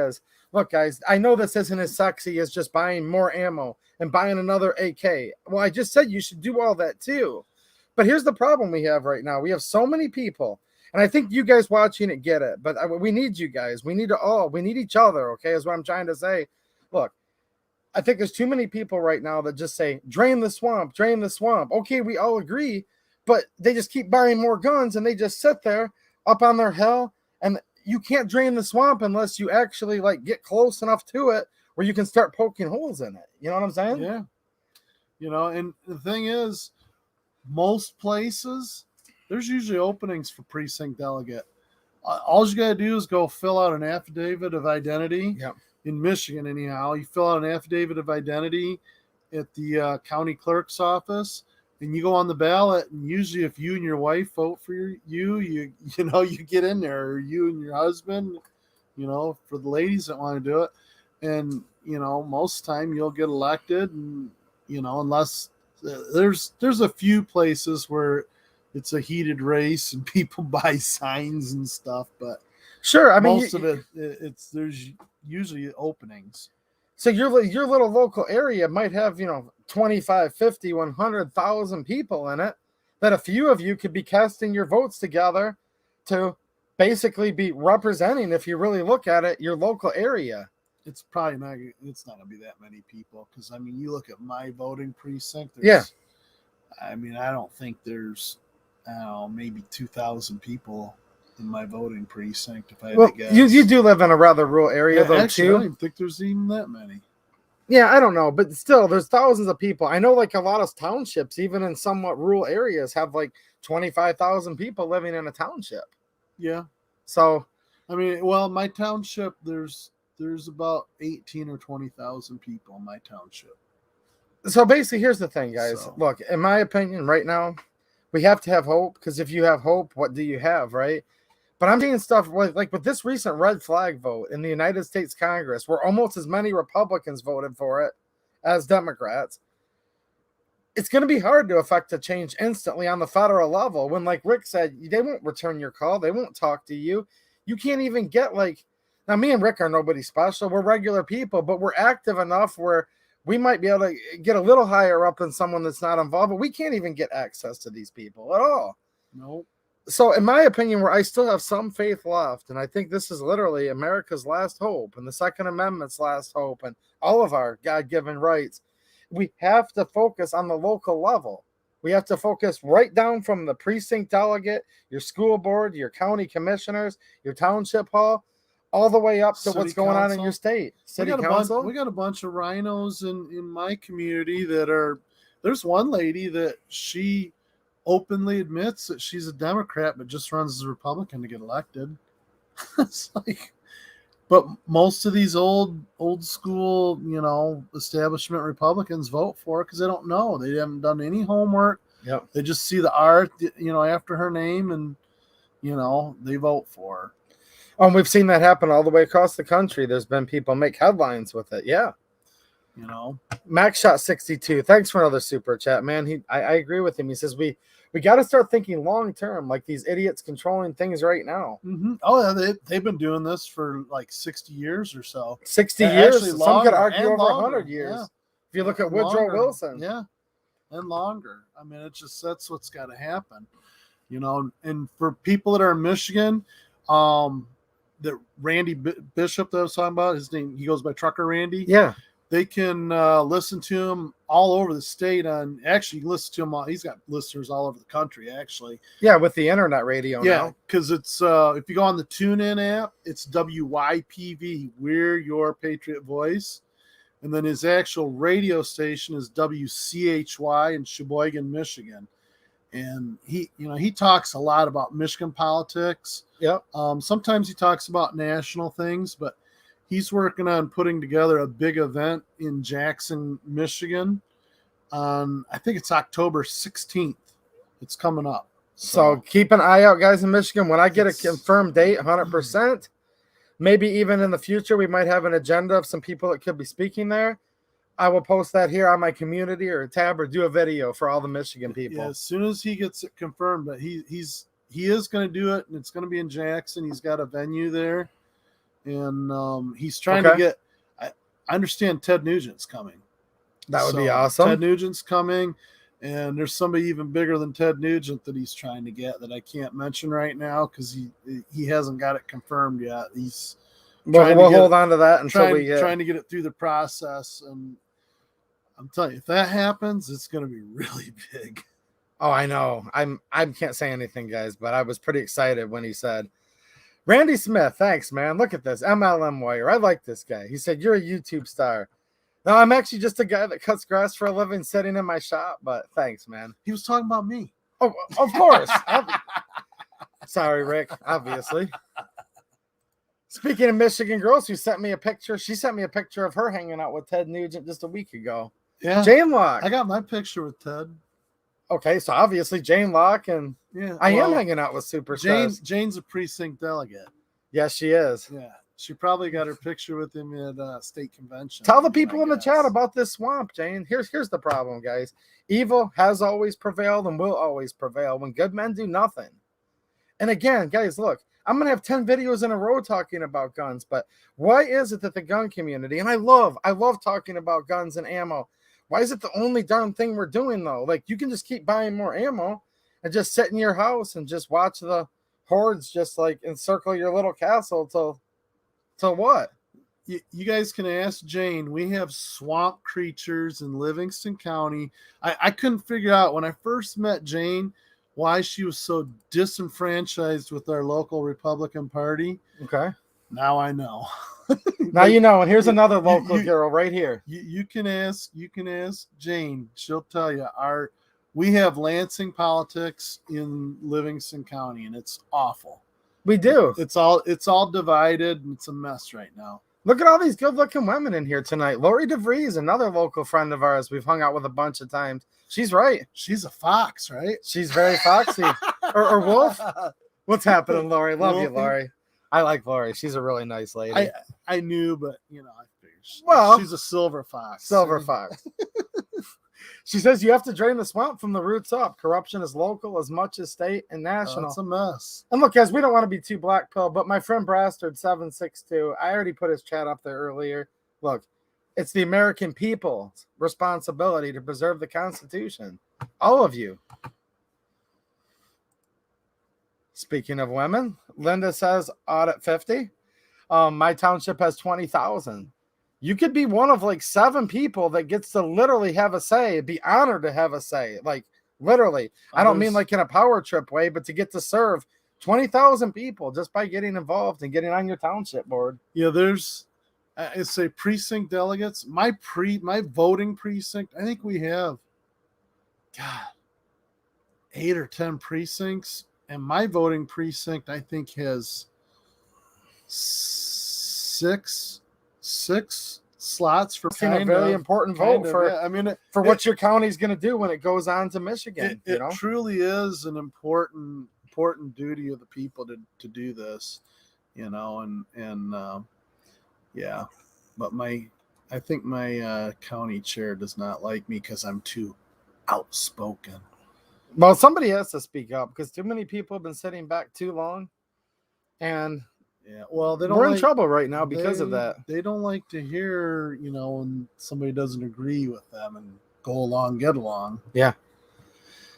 is. Look, guys, I know this isn't as sexy as just buying more ammo and buying another AK. Well, I just said you should do all that too. But here's the problem we have right now. We have so many people, and I think you guys watching it get it, but we need you guys. We need each other, okay, is what I'm trying to say. Look, I think there's too many people right now that just say, drain the swamp, drain the swamp. Okay, we all agree, but they just keep buying more guns, and they just sit there up on their hill, and you can't drain the swamp unless you actually get close enough to it where you can start poking holes in it. You know what I'm saying? Yeah. And the thing is, most places, there's usually openings for precinct delegate. All you got to do is go fill out an affidavit of identity. Yep. In Michigan, anyhow, you fill out an affidavit of identity at the county clerk's office, and you go on the ballot. And usually, if you and your wife vote for you get in there, or you and your husband, for the ladies that want to do it, and most time you'll get elected, and unless there's a few places where it's a heated race and people buy signs and stuff, but sure, I mean, most of it, there's usually openings. So your little local area might have 25, 50, 100,000 people in it, that a few of you could be casting your votes together to basically be representing, if you really look at it, your local area. It's probably not. It's not going to be that many people, because you look at my voting precinct. I don't think there's maybe 2,000 people in my voting precinct, if I had to guess. You do live in a rather rural area, though, actually, too. I don't think there's even that many. Yeah, I don't know, but still, there's thousands of people. I know, a lot of townships, even in somewhat rural areas, have 25,000 people living in a township. Yeah. So, my township, there's about 18 or 20,000 people in my township. So basically, here's the thing, guys. Look, in my opinion, right now, we have to have hope, because if you have hope, what do you have, right? But I'm seeing stuff like with this recent red flag vote in the United States Congress, where almost as many Republicans voted for it as Democrats. It's going to be hard to affect a change instantly on the federal level when, like Rick said, they won't return your call. They won't talk to you. You can't even get Now, me and Rick are nobody special. We're regular people, but we're active enough where we might be able to get a little higher up than someone that's not involved, but we can't even get access to these people at all. Nope. So, in my opinion, where I still have some faith left, and I think this is literally America's last hope and the Second Amendment's last hope and all of our God-given rights, we have to focus on the local level. We have to focus right down from the precinct delegate, your school board, your county commissioners, your township hall, all the way up to City what's going on in council. your state. City council. We got a bunch of rhinos in my community that are. There's one lady that she openly admits that she's a Democrat, but just runs as a Republican to get elected. It's like, but most of these old school, establishment Republicans vote for her because they don't know. They haven't done any homework. Yep. They just see the art, after her name, and they vote for her. Oh, and we've seen that happen all the way across the country. There's been people make headlines with it. Yeah. Max Shot 62. Thanks for another super chat, man. I agree with him. He says we got to start thinking long term, like these idiots controlling things right now. Mm-hmm. Oh, yeah, they've been doing this for like 60 years or so. 60 years. Actually, some could longer, argue over longer. 100 years. Yeah. If you look at Woodrow Longer. Wilson. Yeah, and longer. I mean, that's what's got to happen. And for people that are in Michigan, that Randy Bishop that I was talking about, his name, he goes by Trucker Randy. Yeah. They can listen to him all over the state. Actually, you can listen to him. He's got listeners all over the country, actually. Yeah, with the internet radio now. Yeah, because it's if you go on the TuneIn app, it's WYPV, We're Your Patriot Voice. And then his actual radio station is WCHY in Sheboygan, Michigan. And he talks a lot about Michigan politics. Yep. Sometimes he talks about national things, but he's working on putting together a big event in Jackson, Michigan. I think it's October 16th. It's coming up. So keep an eye out, guys, in Michigan. When I get a confirmed date, 100%, maybe even in the future, we might have an agenda of some people that could be speaking there. I will post that here on my community or a tab or do a video for all the Michigan people. Yeah, as soon as he gets it confirmed, but he is going to do it, and it's going to be in Jackson. He's got a venue there. And he's trying to get. I understand Ted Nugent's coming. That would be awesome. Ted Nugent's coming, and there's somebody even bigger than Ted Nugent that he's trying to get that I can't mention right now because he hasn't got it confirmed yet. We'll hold on to that until we get trying to get it through the process. And I'm telling you, if that happens, it's going to be really big. Oh, I know. I can't say anything, guys, but I was pretty excited when he said, Randy Smith, thanks, man. Look at this. MLM Wire. I like this guy. He said, you're a YouTube star. No, I'm actually just a guy that cuts grass for a living sitting in my shop, but thanks, man. He was talking about me. Oh, of course. Sorry, Rick, obviously. Speaking of Michigan girls who sent me a picture, she sent me a picture of her hanging out with Ted Nugent just a week ago. Yeah. Jane Locke. I got my picture with Ted. Okay, so obviously Jane Locke and I am hanging out with superstars. Jane's a precinct delegate. Yes, she is. Yeah, she probably got her picture with him at state convention. Tell the people in the chat about this swamp, Jane. Here's the problem, guys. Evil has always prevailed and will always prevail when good men do nothing. And again, guys, look, I'm going to have 10 videos in a row talking about guns, but why is it that the gun community, and I love talking about guns and ammo, why is it the only darn thing we're doing, though? Like, you can just keep buying more ammo and just sit in your house and just watch the hordes just, like, encircle your little castle till what? You guys can ask Jane. We have swamp creatures in Livingston County. I couldn't figure out when I first met Jane why she was so disenfranchised with our local Republican Party. Okay. Now I know. Now you know, and here's another local girl right here. You can ask Jane. She'll tell you we have Lansing politics in Livingston County, and it's awful. We do. It's all divided, and it's a mess right now. Look at all these good-looking women in here tonight. Lori DeVries, another local friend of ours, we've hung out with a bunch of times. She's right. She's a fox, right? She's very foxy. or wolf. What's happening, Lori? Love you, Lori. I like Lori. She's a really nice lady. I knew, but I figured. Well, she's a silver fox. Silver fox. She says you have to drain the swamp from the roots up. Corruption is local as much as state and national. It's a mess. And look, guys, we don't want to be too black pill, but my friend Brastard762, I already put his chat up there earlier. Look, it's the American people's responsibility to preserve the Constitution. All of you. Speaking of women, Linda says audit 50. My township has 20,000. You could be one of like 7 people that gets to literally have a say, be honored to have a say. Like literally, I don't mean like in a power trip way, but to get to serve 20,000 people just by getting involved and getting on your township board. Yeah, there's, it's a precinct delegates. My voting precinct, I think we have, God, 8 or 10 precincts. And my voting precinct, I think, has 6 slots for a very important vote for. Yeah, I mean, for what your county's going to do when it goes on to Michigan. It truly is an important duty of the people to do this, and yeah. But I think my county chair does not like me because I'm too outspoken. Well, somebody has to speak up because too many people have been sitting back too long, and yeah, well, we're in trouble right now because of that. They don't like to hear, when somebody doesn't agree with them and go along, get along. Yeah.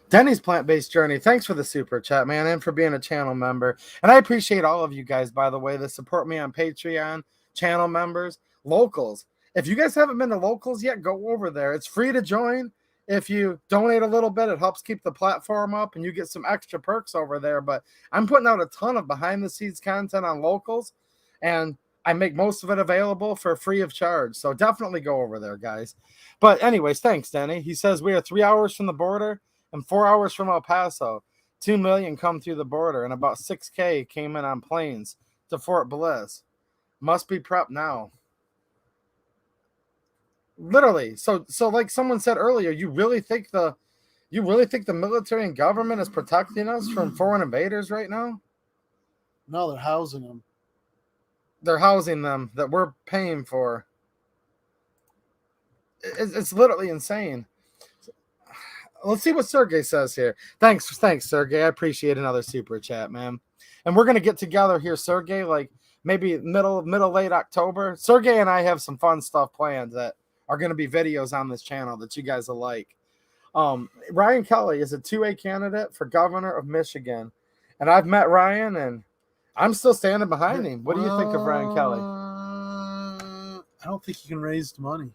Denny's plant-based journey. Thanks for the super chat, man, and for being a channel member. And I appreciate all of you guys, by the way, that support me on Patreon, channel members, locals. If you guys haven't been to locals yet, go over there. It's free to join. If you donate a little bit, it helps keep the platform up and you get some extra perks over there. But I'm putting out a ton of behind-the-scenes content on locals, and I make most of it available for free of charge. So definitely go over there, guys. But anyways, thanks, Denny. He says we are 3 hours from the border and 4 hours from El Paso. 2 million come through the border, and about 6K came in on planes to Fort Bliss. Must be prepped now. Literally. So like someone said earlier, you really think the military and government is protecting us from foreign invaders right now? No, they're housing them. They're housing them that we're paying for. It's literally insane. Let's see what Sergey says here. Thanks, Sergey. I appreciate another super chat, man. And we're gonna get together here, Sergey, like maybe middle late October. Sergey and I have some fun stuff planned that are going to be videos on this channel that you guys will like. Ryan Kelly is a 2A candidate for governor of Michigan. And I've met Ryan, and I'm still standing behind him. What do you think of Ryan Kelly? I don't think he can raise the money.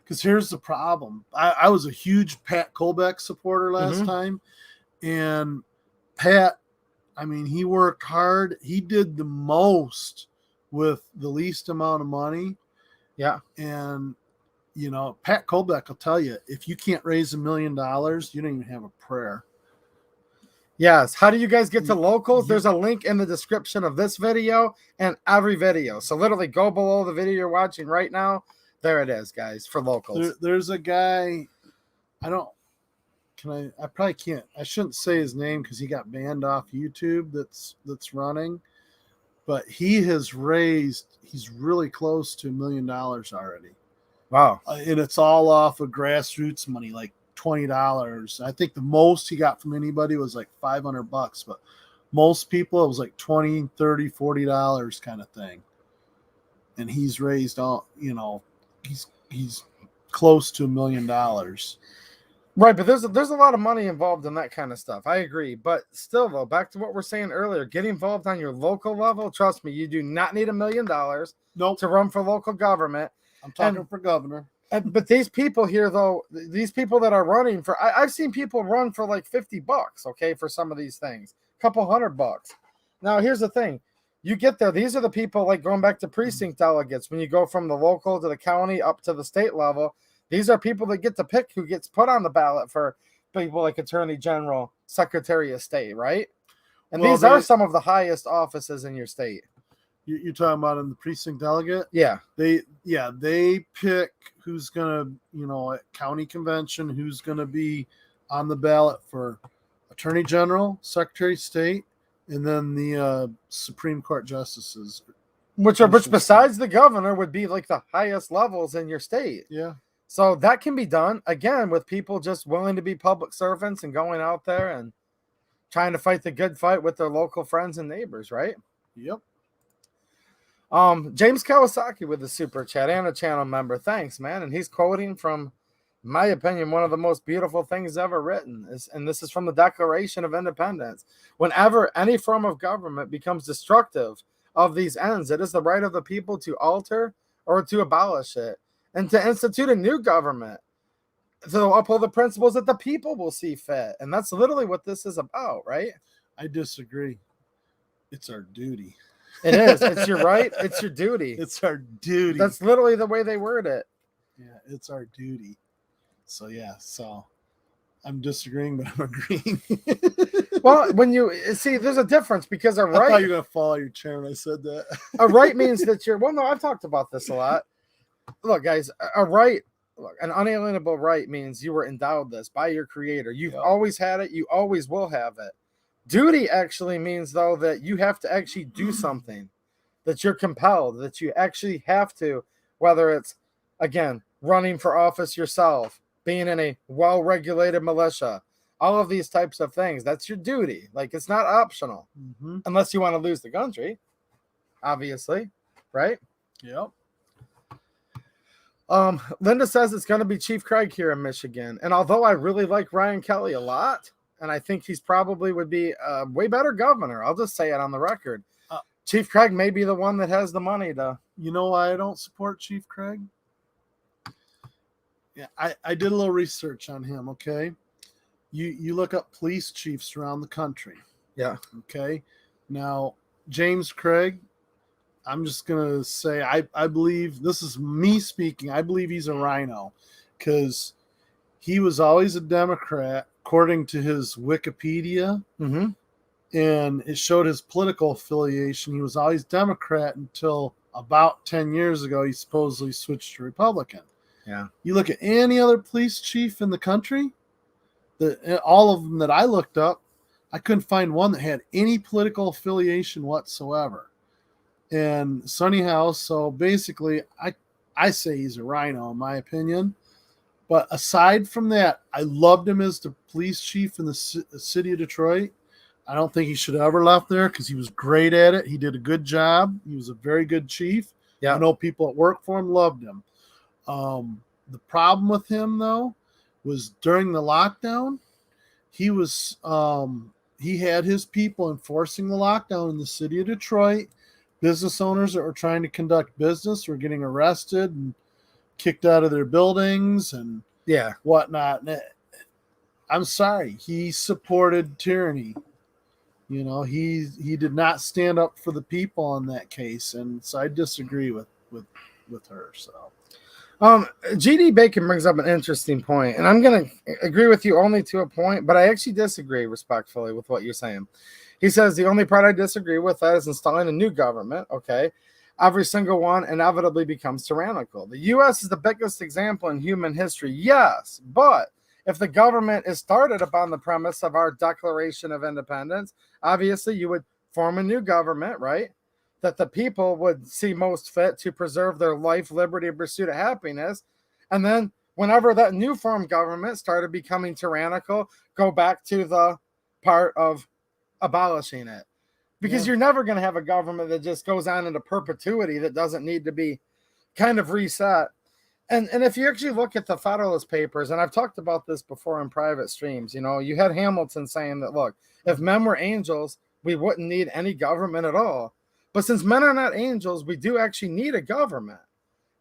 Because here's the problem. I was a huge Pat Colbeck supporter last time. And Pat, I mean, he worked hard. He did the most with the least amount of money. Yeah. And Pat Colbeck will tell you, if you can't raise $1 million, you don't even have a prayer. Yes. How do you guys get to locals? There's a link in the description of this video and every video. So literally go below the video you're watching right now. There it is, guys, for locals. There's a guy, I probably can't. I shouldn't say his name because he got banned off YouTube that's running. But he's really close to $1 million already. Wow. And it's all off of grassroots money, like $20. I think the most he got from anybody was like $500, but most people it was like $20, $30, $40 kind of thing. And he's raised all, he's close to $1 million. Right, but there's a lot of money involved in that kind of stuff. I agree. But still, though, back to what we're saying earlier, get involved on your local level. Trust me, you do not need $1 million to run for local government. I'm talking for governor. But these people here, though, these people that are running for, I've seen people run for like $50, okay, for some of these things, a couple $100. Now, here's the thing. You get there. These are the people, like going back to precinct delegates, when you go from the local to the county up to the state level. These are people that get to pick who gets put on the ballot for people like Attorney General, Secretary of State, right? And these are some of the highest offices in your state. You're talking about in the precinct delegate? Yeah. They pick who's going to, at county convention, who's going to be on the ballot for Attorney General, Secretary of State, and then the Supreme Court justices. Which besides the governor would be like the highest levels in your state. Yeah. So that can be done, again, with people just willing to be public servants and going out there and trying to fight the good fight with their local friends and neighbors, right? Yep. James Kawasaki with the super chat and a channel member. Thanks, man. And he's quoting from, in my opinion, one of the most beautiful things ever written. And this is from the Declaration of Independence. Whenever any form of government becomes destructive of these ends, it is the right of the people to alter or to abolish it, and to institute a new government to uphold the principles that the people will see fit. And that's literally what this is about, right? I disagree. It's our duty. It is. It's your right. It's your duty. It's our duty. That's literally the way they word it. Yeah, it's our duty. So yeah, so I'm disagreeing, but I'm agreeing. Well, when you see, there's a difference, because a I thought right, you were gonna fall out your chair when I said that. a right means that you're, well, no, I've talked about this a lot. Look, guys, a right, look, an unalienable right means you were endowed this by your creator. You've always had it. You always will have it. Duty actually means, though, that you have to actually do something, that you're compelled, that you actually have to, whether it's, again, running for office yourself, being in a well-regulated militia, all of these types of things. That's your duty. Like, it's not optional, unless you want to lose the country, obviously, right? Yep. Linda says it's going to be Chief Craig here in Michigan. And although I really like Ryan Kelly a lot, and I think he's probably would be a way better governor, I'll just say it on the record. Chief Craig may be the one that has the money to. You know why I don't support Chief Craig? Yeah, I did a little research on him, okay? You look up police chiefs around the country. Yeah. Okay. Now, James Craig, I'm just going to say, I believe, this is me speaking, I believe he's a rhino, because he was always a Democrat, according to his Wikipedia, and it showed his political affiliation. He was always Democrat until about 10 years ago. He supposedly switched to Republican. Yeah. You look at any other police chief in the country, all of them that I looked up, I couldn't find one that had any political affiliation whatsoever. And so anyhow, so basically, I say he's a rhino in my opinion. But aside from that, I loved him as the police chief in the city of Detroit. I don't think he should have ever left there, because he was great at it. He did a good job. He was a very good chief. Yeah. I know people that work for him loved him. The problem with him, though, was during the lockdown, he had his people enforcing the lockdown in the city of Detroit. Business owners that were trying to conduct business were getting arrested and kicked out of their buildings and whatnot. And I'm sorry, he supported tyranny. You know, he did not stand up for the people in that case, and so I disagree with her. So, GD Bacon brings up an interesting point, and I'm going to agree with you only to a point, but I actually disagree respectfully with what you're saying. He says the only part I disagree with that is installing a new government. Okay. Every single one inevitably becomes tyrannical. The U.S. is the biggest example in human history. Yes, but if the government is started upon the premise of our Declaration of Independence, obviously you would form a new government, right? That the people would see most fit to preserve their life, liberty, and pursuit of happiness. And then whenever that new form government started becoming tyrannical, go back to the part of abolishing it. Because you're never going to have a government that just goes on into perpetuity that doesn't need to be kind of reset. And if you actually look at the Federalist Papers, and I've talked about this before in private streams, you know, you had Hamilton saying that, look, if men were angels, we wouldn't need any government at all. But since men are not angels, we do actually need a government.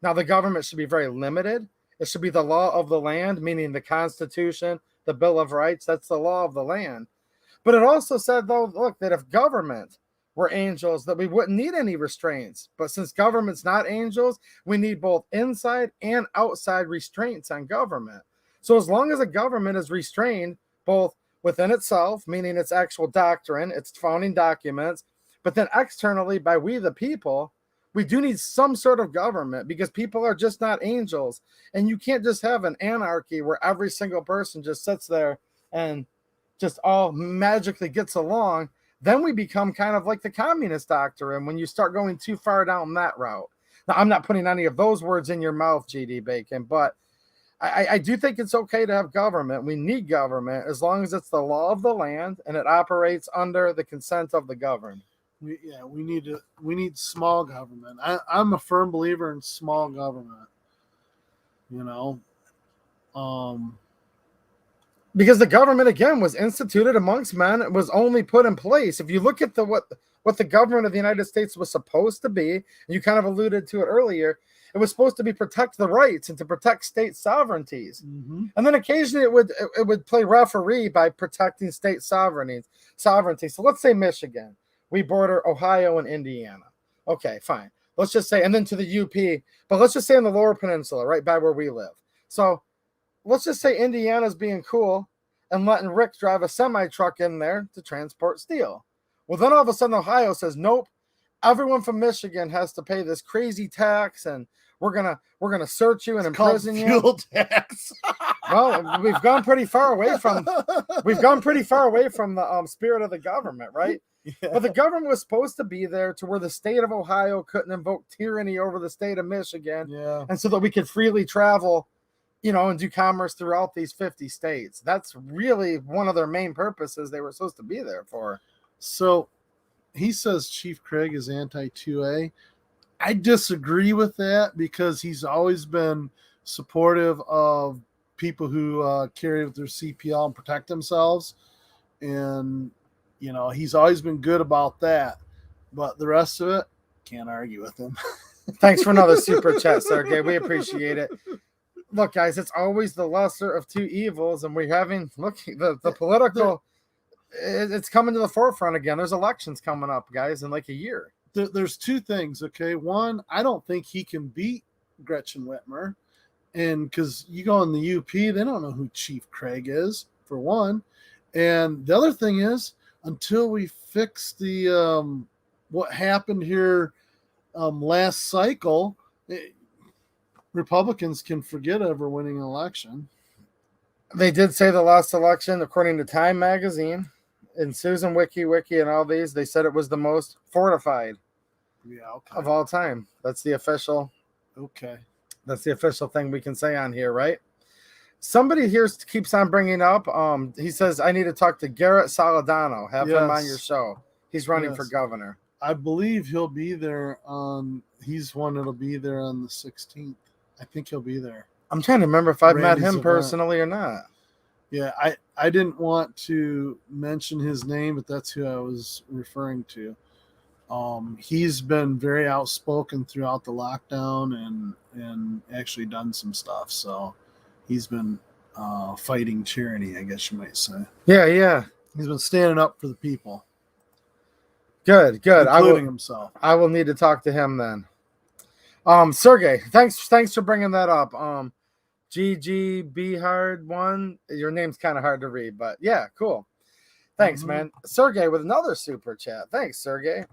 Now, the government should be very limited. It should be the law of the land, meaning the Constitution, the Bill of Rights. That's the law of the land. But it also said, though, look, that if government were angels, that we wouldn't need any restraints. But since government's not angels, we need both inside and outside restraints on government. So as long as a government is restrained both within itself, meaning its actual doctrine, its founding documents, but then externally by we the people, we do need some sort of government, because people are just not angels. And you can't just have an anarchy where every single person just sits there and just all magically gets along. Then we become kind of like the communist doctrine when you start going too far down that route. Now, I'm not putting any of those words in your mouth, GD Bacon, but I do think it's okay to have government. We need government as long as it's the law of the land and it operates under the consent of the governed. We need small government. I'm a firm believer in small government. Because the government, again, was instituted amongst men. It was only put in place. If you look at what the government of the United States was supposed to be, and you kind of alluded to it earlier, it was supposed to be protect the rights and to protect state sovereignties. Mm-hmm. And then occasionally it would play referee by protecting state sovereignty. So let's say Michigan. We border Ohio and Indiana. Okay, fine. Let's just say, and then to the UP, but let's just say in the Lower Peninsula, right by where we live. So let's just say Indiana's being cool and letting Rick drive a semi-truck in there to transport steel. Well, then all of a sudden Ohio says, nope, everyone from Michigan has to pay this crazy tax, and we're gonna search you and imprison you. Fuel tax. Well, we've gone pretty far away from the spirit of the government, right? Yeah. But the government was supposed to be there to where the state of Ohio couldn't invoke tyranny over the state of Michigan, and so that we could freely travel, and do commerce throughout these 50 states. That's really one of their main purposes they were supposed to be there for. So he says Chief Craig is anti-2A. I disagree with that because he's always been supportive of people who carry with their CPL and protect themselves. And, he's always been good about that. But the rest of it, can't argue with him. Thanks for another super chat, Sergey. We appreciate it. Look, guys, it's always the lesser of two evils. And we're having, the political, it's coming to the forefront again. There's elections coming up, guys, in like a year. There's two things, okay? One, I don't think he can beat Gretchen Whitmer. And because you go in the UP, they don't know who Chief Craig is, for one. And the other thing is, until we fix the what happened here last cycle, Republicans can forget ever winning an election. They did say the last election, according to Time Magazine and Susan Wiki and all these, they said it was the most fortified of all time. That's the official. Okay. That's the official thing we can say on here, right? Somebody here keeps on bringing up, he says, I need to talk to Garrett Soledano. Have him on your show. He's running for governor. I believe he'll be there he's one that'll be there on the 16th. I think he'll be there. I'm trying to remember if I've met him personally or not. Yeah, I didn't want to mention his name, but that's who I was referring to. He's been very outspoken throughout the lockdown and actually done some stuff. So he's been fighting tyranny, I guess you might say. Yeah. He's been standing up for the people. Good. Including himself. I will need to talk to him then. Sergey, thanks for bringing that up. GG Hard One. Your name's kind of hard to read, but yeah, cool. Thanks, man. Sergey with another super chat. Thanks, Sergey.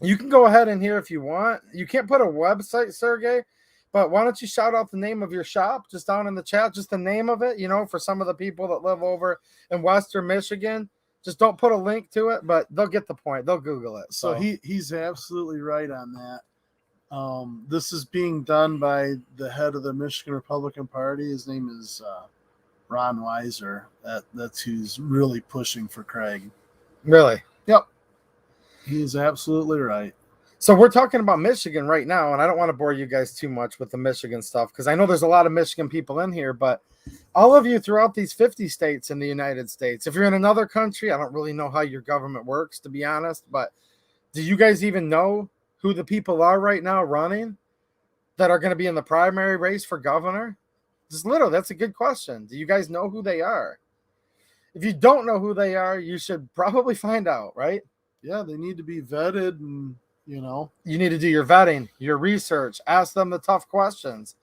You can go ahead in here if you want. You can't put a website, Sergey, but why don't you shout out the name of your shop just down in the chat, just the name of it, for some of the people that live over in Western Michigan. Just don't put a link to it, but they'll get the point. They'll Google it. So he's absolutely right on that. This is being done by the head of the Michigan Republican Party. His name is Ron Weiser. That's who's really pushing for Craig. Really? Yep. He's absolutely right. So we're talking about Michigan right now, and I don't want to bore you guys too much with the Michigan stuff because I know there's a lot of Michigan people in here, but all of you throughout these 50 states in the United States, if you're in another country, I don't really know how your government works, to be honest, but do you guys even know who the people are right now running that are going to be in the primary race for governor? That's a good question. Do you guys know who they are? If you don't know who they are, you should probably find out, right? Yeah, they need to be vetted and, you need to do your vetting, your research, ask them the tough questions.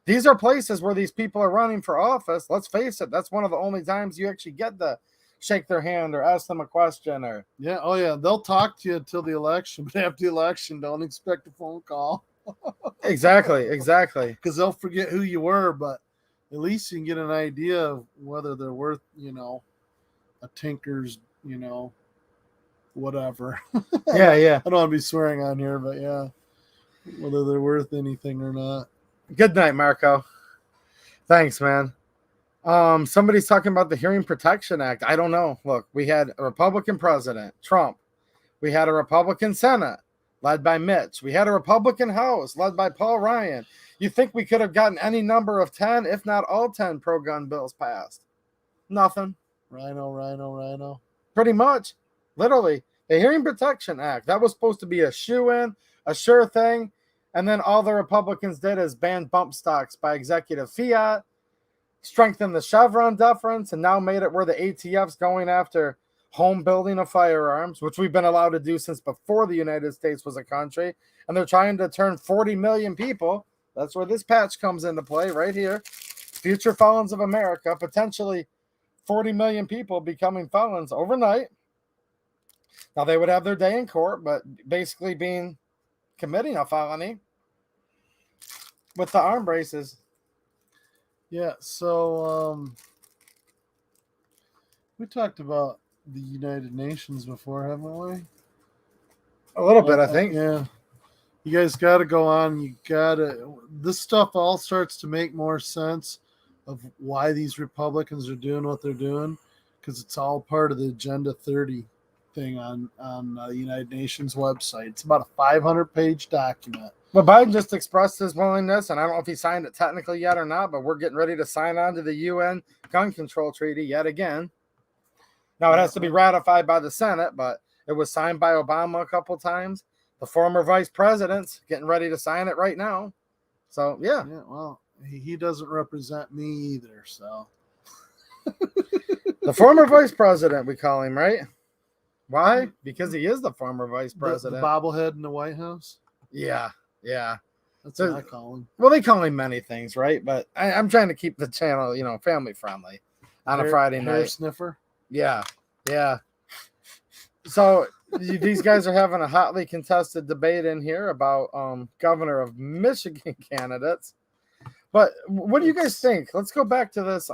These are places where these people are running for office. Let's face it, that's one of the only times you actually get to shake their hand or ask them a question or they'll talk to you until the election, but after the election, don't expect a phone call. Exactly because they'll forget who you were, but at least you can get an idea of whether they're worth a tinker's whatever. Yeah I don't want to be swearing on here, but yeah, whether they're worth anything or not. Good night, Marco. Thanks, man. Somebody's talking about the Hearing Protection Act. I don't know. Look, we had a Republican president, Trump. We had a Republican Senate led by Mitch. We had a Republican House led by Paul Ryan. You think we could have gotten any number of 10, if not all 10 pro-gun bills passed? Nothing. Rhino. Pretty much. Literally. The Hearing Protection Act, that was supposed to be a shoo-in, a sure thing. And then all the Republicans did is ban bump stocks by executive fiat, strengthen the Chevron deference, and now made it where the ATF's going after home building of firearms, which we've been allowed to do since before the United States was a country. And they're trying to turn 40 million people. That's where this patch comes into play right here. Future felons of America, potentially 40 million people becoming felons overnight. Now, they would have their day in court, but basically committing a felony with the arm braces. Yeah, so we talked about the United Nations before, haven't we? A little bit, I think. Yeah. You guys got to go on. This stuff all starts to make more sense of why these Republicans are doing what they're doing, because it's all part of the Agenda 30 thing on the United Nations website. It's about a 500-page document. Well, Biden just expressed his willingness, and I don't know if he signed it technically yet or not, but we're getting ready to sign on to the UN gun control treaty yet again. Now, it has to be ratified by the Senate, but it was signed by Obama a couple times. The former vice president's getting ready to sign it right now. So, yeah. Well, he doesn't represent me either, so. The former vice president, we call him, right? Why? Because he is the former vice president. The bobblehead in the White House? Yeah. That's what I call him. Well, they call him many things, right? But I'm trying to keep the channel, family friendly on a Friday night. Hair sniffer? Yeah. So these guys are having a hotly contested debate in here about governor of Michigan candidates. But what do you guys think? Let's go back to this.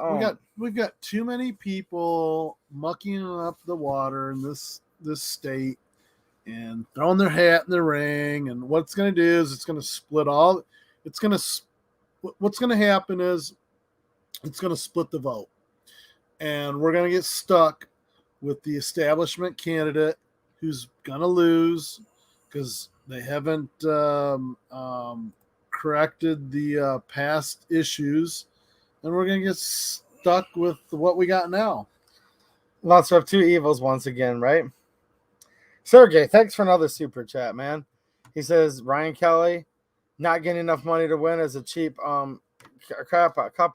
We've got too many people mucking up the water in this state and throwing their hat in the ring. And what it's going to do is it's going to split all. What's going to happen is it's going to split the vote, and we're going to get stuck with the establishment candidate who's going to lose because they haven't corrected the past issues, and we're going to get stuck with what we got now. Lots of two evils once again, right? Sergey, thanks for another super chat, man. He says Ryan Kelly not getting enough money to win is a cheap cop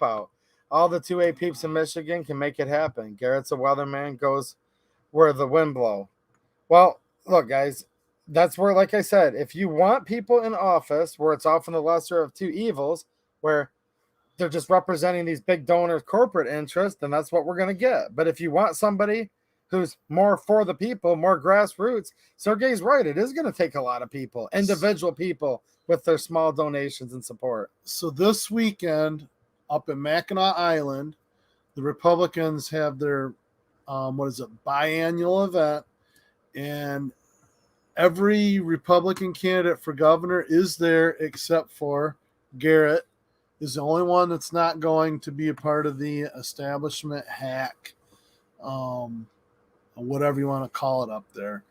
out. All the 2A peeps in Michigan can make it happen. Garrett's a weatherman, goes where the wind blow. Well, look, guys, that's where, like I said, if you want people in office where it's often the lesser of two evils, where they're just representing these big donor corporate interests, then that's what we're going to get. But if you want somebody who's more for the people, more grassroots, Sergey's right. It is going to take a lot of people, individual people with their small donations and support. So this weekend up in Mackinac Island, the Republicans have their, biannual event, and every Republican candidate for governor is there except for Garrett is the only one that's not going to be a part of the establishment hack, whatever you want to call it up there.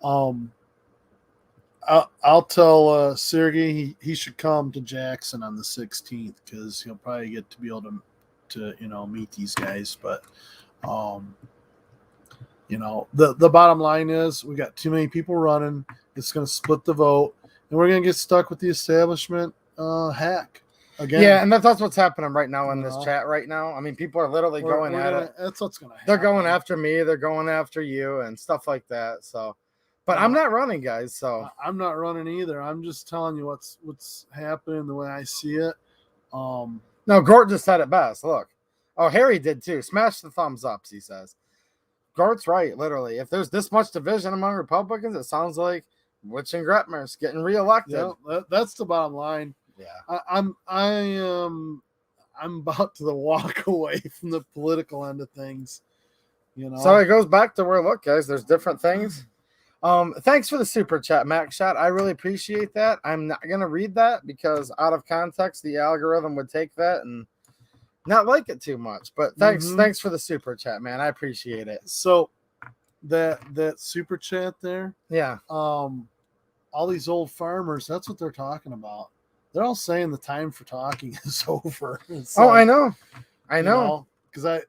I'll tell Sergey he should come to Jackson on the 16th because he'll probably get to be able to meet these guys. But the bottom line is we got too many people running. It's going to split the vote, and we're going to get stuck with the establishment hack again. Yeah, and that's what's happening right now in this chat right now. I mean, people are literally going at it. That's what's going to happen. They're going after me. They're going after you and stuff like that. So, but I'm not running, guys. So I'm not running either. I'm just telling you what's happening the way I see it. No, Gort just said it best. Look. Oh, Harry did too. Smash the thumbs ups, he says. Gort's right, literally. If there's this much division among Republicans, it sounds like Witch and Gretmer's getting reelected. Yeah, that's the bottom line. Yeah. I'm about to walk away from the political end of things. So it goes back to where, look, guys, there's different things. Thanks for the super chat, Max Shot. I really appreciate that. I'm not gonna read that because out of context, the algorithm would take that and not like it too much. But thanks, Mhm. thanks for the super chat, man. I appreciate it. So that super chat there, Yeah. all these old farmers, that's what they're talking about. They're all saying the time for talking is over. It's Oh, like, I know. I know. Because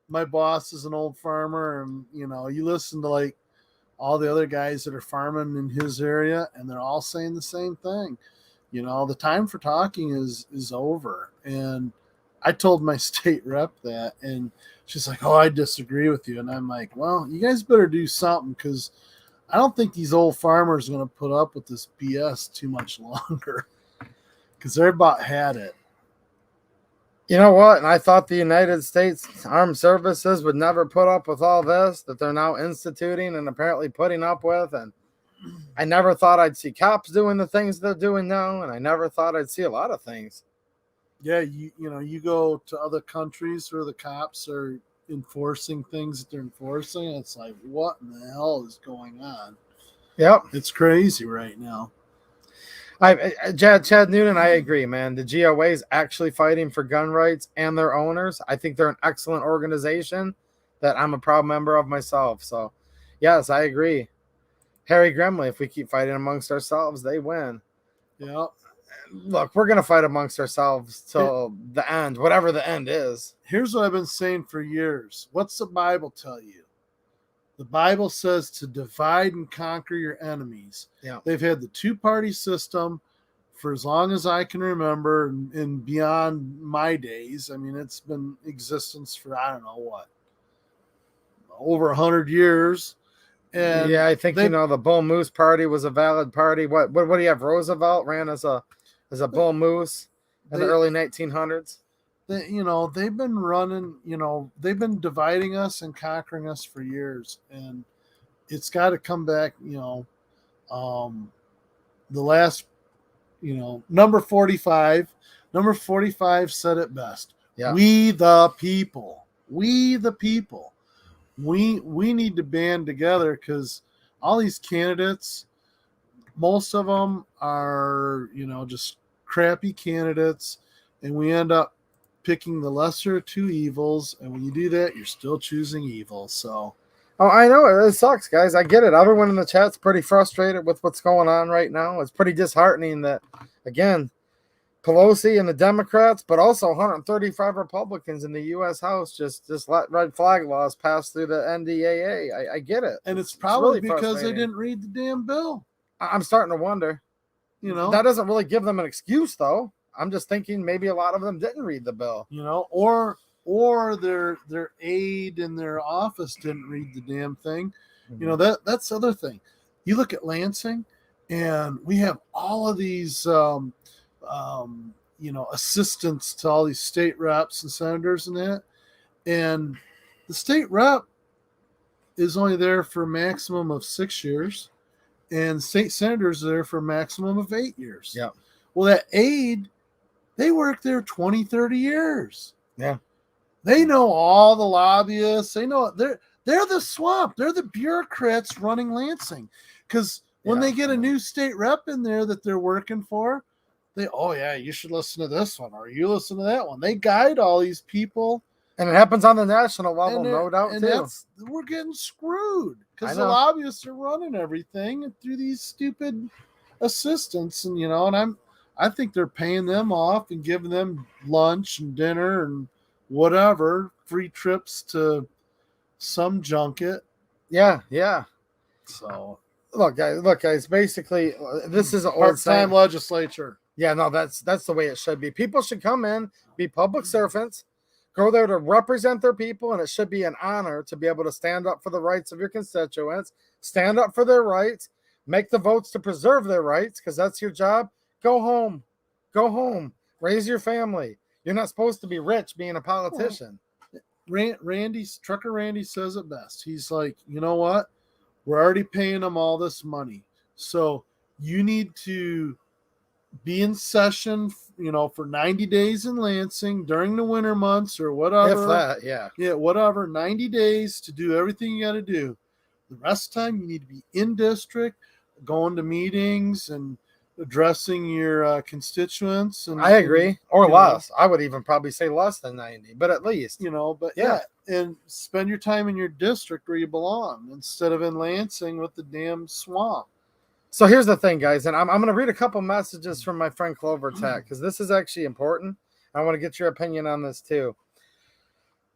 my boss is an old farmer, and you listen to like all the other guys that are farming in his area, and they're all saying the same thing. The time for talking is over. And I told my state rep that, and she's like, "Oh, I disagree with you." And I'm like, "Well, you guys better do something, because I don't think these old farmers are going to put up with this BS too much longer, because they're about had it." You know what? And I thought the United States Armed Services would never put up with all this that they're now instituting and apparently putting up with. And I never thought I'd see cops doing the things they're doing now. And I never thought I'd see a lot of things. Yeah, you go to other countries where the cops are enforcing things that they're enforcing. And it's like, what in the hell is going on? Yep. It's crazy right now. Chad Noonan, I agree, man. The GOA is actually fighting for gun rights and their owners. I think they're an excellent organization that I'm a proud member of myself. So, yes, I agree. Harry Gremley, if we keep fighting amongst ourselves, they win. Yeah. Look, we're going to fight amongst ourselves till the end, whatever the end is. Here's what I've been saying for years. What's the Bible tell you? The Bible says to divide and conquer your enemies. Yeah. They've had the two-party system for as long as I can remember, and beyond my days. I mean, it's been in existence for, I don't know what, over 100 years. And yeah, I think the Bull Moose Party was a valid party. What do you have? Roosevelt ran as a Bull Moose in the early 1900s. They've been running. They've been dividing us and conquering us for years, and it's got to come back. The last, number 45. Number 45 said it best. Yeah. We the people. We the people. We need to band together, because all these candidates, most of them are, just crappy candidates, and we end up picking the lesser of two evils. And when you do that, you're still choosing evil. So, I know it sucks, guys. I get it. Everyone in the chat's pretty frustrated with what's going on right now. It's pretty disheartening that, again, Pelosi and the Democrats, but also 135 Republicans in the U.S. House just let red flag laws pass through the NDAA. I get it. And it's probably really because they didn't read the damn bill. I'm starting to wonder. That doesn't really give them an excuse, though. I'm just thinking maybe a lot of them didn't read the bill. Or their aide in their office didn't read the damn thing. Mm-hmm. That's the other thing. You look at Lansing, and we have all of these assistants to all these state reps and senators and that. And the state rep is only there for a maximum of 6 years, and state senators are there for a maximum of 8 years. Yeah. Well, that aide, they work there 20, 30 years. Yeah. They know all the lobbyists. They know they're the swamp. They're the bureaucrats running Lansing. Because when they get a new state rep in there that they're working for, you should listen to this one, or you listen to that one. They guide all these people. And it happens on the national level, no doubt, too. We're getting screwed, because the lobbyists are running everything through these stupid assistants. And, and I think they're paying them off and giving them lunch and dinner and whatever, free trips to some junket. Yeah, yeah. So look, guys. Basically, this is an part-time legislature. Yeah, no, that's the way it should be. People should come in, be public servants, go there to represent their people, and it should be an honor to be able to stand up for the rights of your constituents, stand up for their rights, make the votes to preserve their rights, because that's your job. Go home, raise your family. You're not supposed to be rich being a politician. Trucker Randy says it best. He's like, you know what? We're already paying them all this money. So you need to be in session, for 90 days in Lansing during the winter months or whatever. If that, yeah. Yeah, whatever. 90 days to do everything you got to do. The rest of the time, you need to be in district, going to meetings and addressing your constituents. And I agree, or you less. I would even probably say less than 90, but at least. But Yeah. and spend your time in your district where you belong instead of in Lansing with the damn swamp. So here's the thing, guys, and I'm going to read a couple messages from my friend Clover Tech because this is actually important. I want to get your opinion on this too.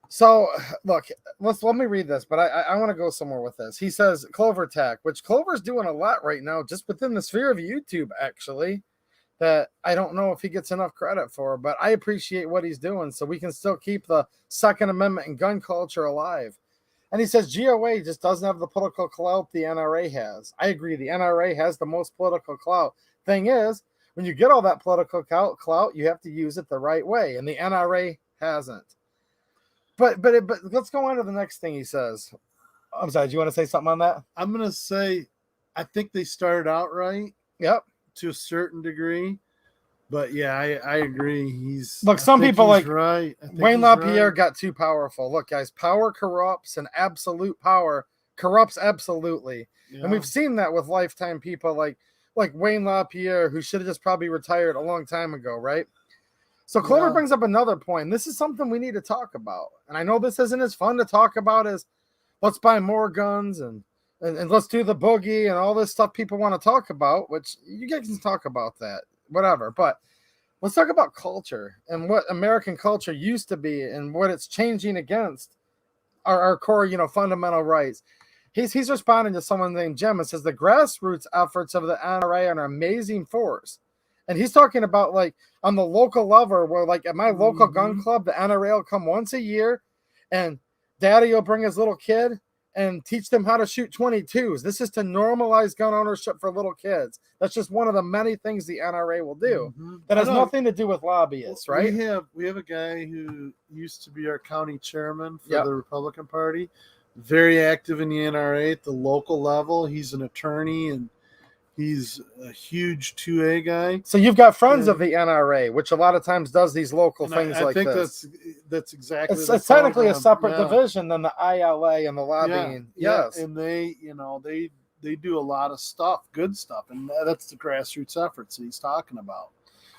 So look, let me read this, but I want to go somewhere with this. He says Clover Tech, which Clover's doing a lot right now, just within the sphere of YouTube, actually, that I don't know if he gets enough credit for, but I appreciate what he's doing so we can still keep the Second Amendment and gun culture alive. And he says GOA just doesn't have the political clout the NRA has. I agree. The NRA has the most political clout. Thing is, when you get all that political clout, you have to use it the right way, and the NRA hasn't. But let's go on to the next thing he says. I'm sorry, do you want to say something on that? I'm going to say I think they started out right. Yep. To a certain degree. But yeah, I agree. Some people like right. Wayne LaPierre got too powerful. Look, guys, power corrupts, and absolute power corrupts absolutely. Yeah. And we've seen that with lifetime people like Wayne LaPierre, who should have just probably retired a long time ago, right? So Clover brings up another point. This is something we need to talk about. And I know this isn't as fun to talk about as let's buy more guns and let's do the boogie and all this stuff people want to talk about, which you guys can talk about that. Whatever, but let's talk about culture and what American culture used to be and what it's changing against our core, fundamental rights. He's responding to someone named Jim and says the grassroots efforts of the NRA are an amazing force. And he's talking about like on the local level where like at my local gun club, the NRA will come once a year and daddy will bring his little kid and teach them how to shoot 22s. This is to normalize gun ownership for little kids. That's just one of the many things the NRA will do. That has nothing to do with lobbyists, right? We have a guy who used to be our county chairman for the Republican Party, very active in the NRA at the local level. He's an attorney and he's a huge 2A guy. So you've got friends of the NRA, which a lot of times does these local things like this. I think that's exactly. It's technically a separate division than the ILA and the lobbying. Yeah, yes, and they do a lot of stuff, good stuff, and that's the grassroots efforts that he's talking about.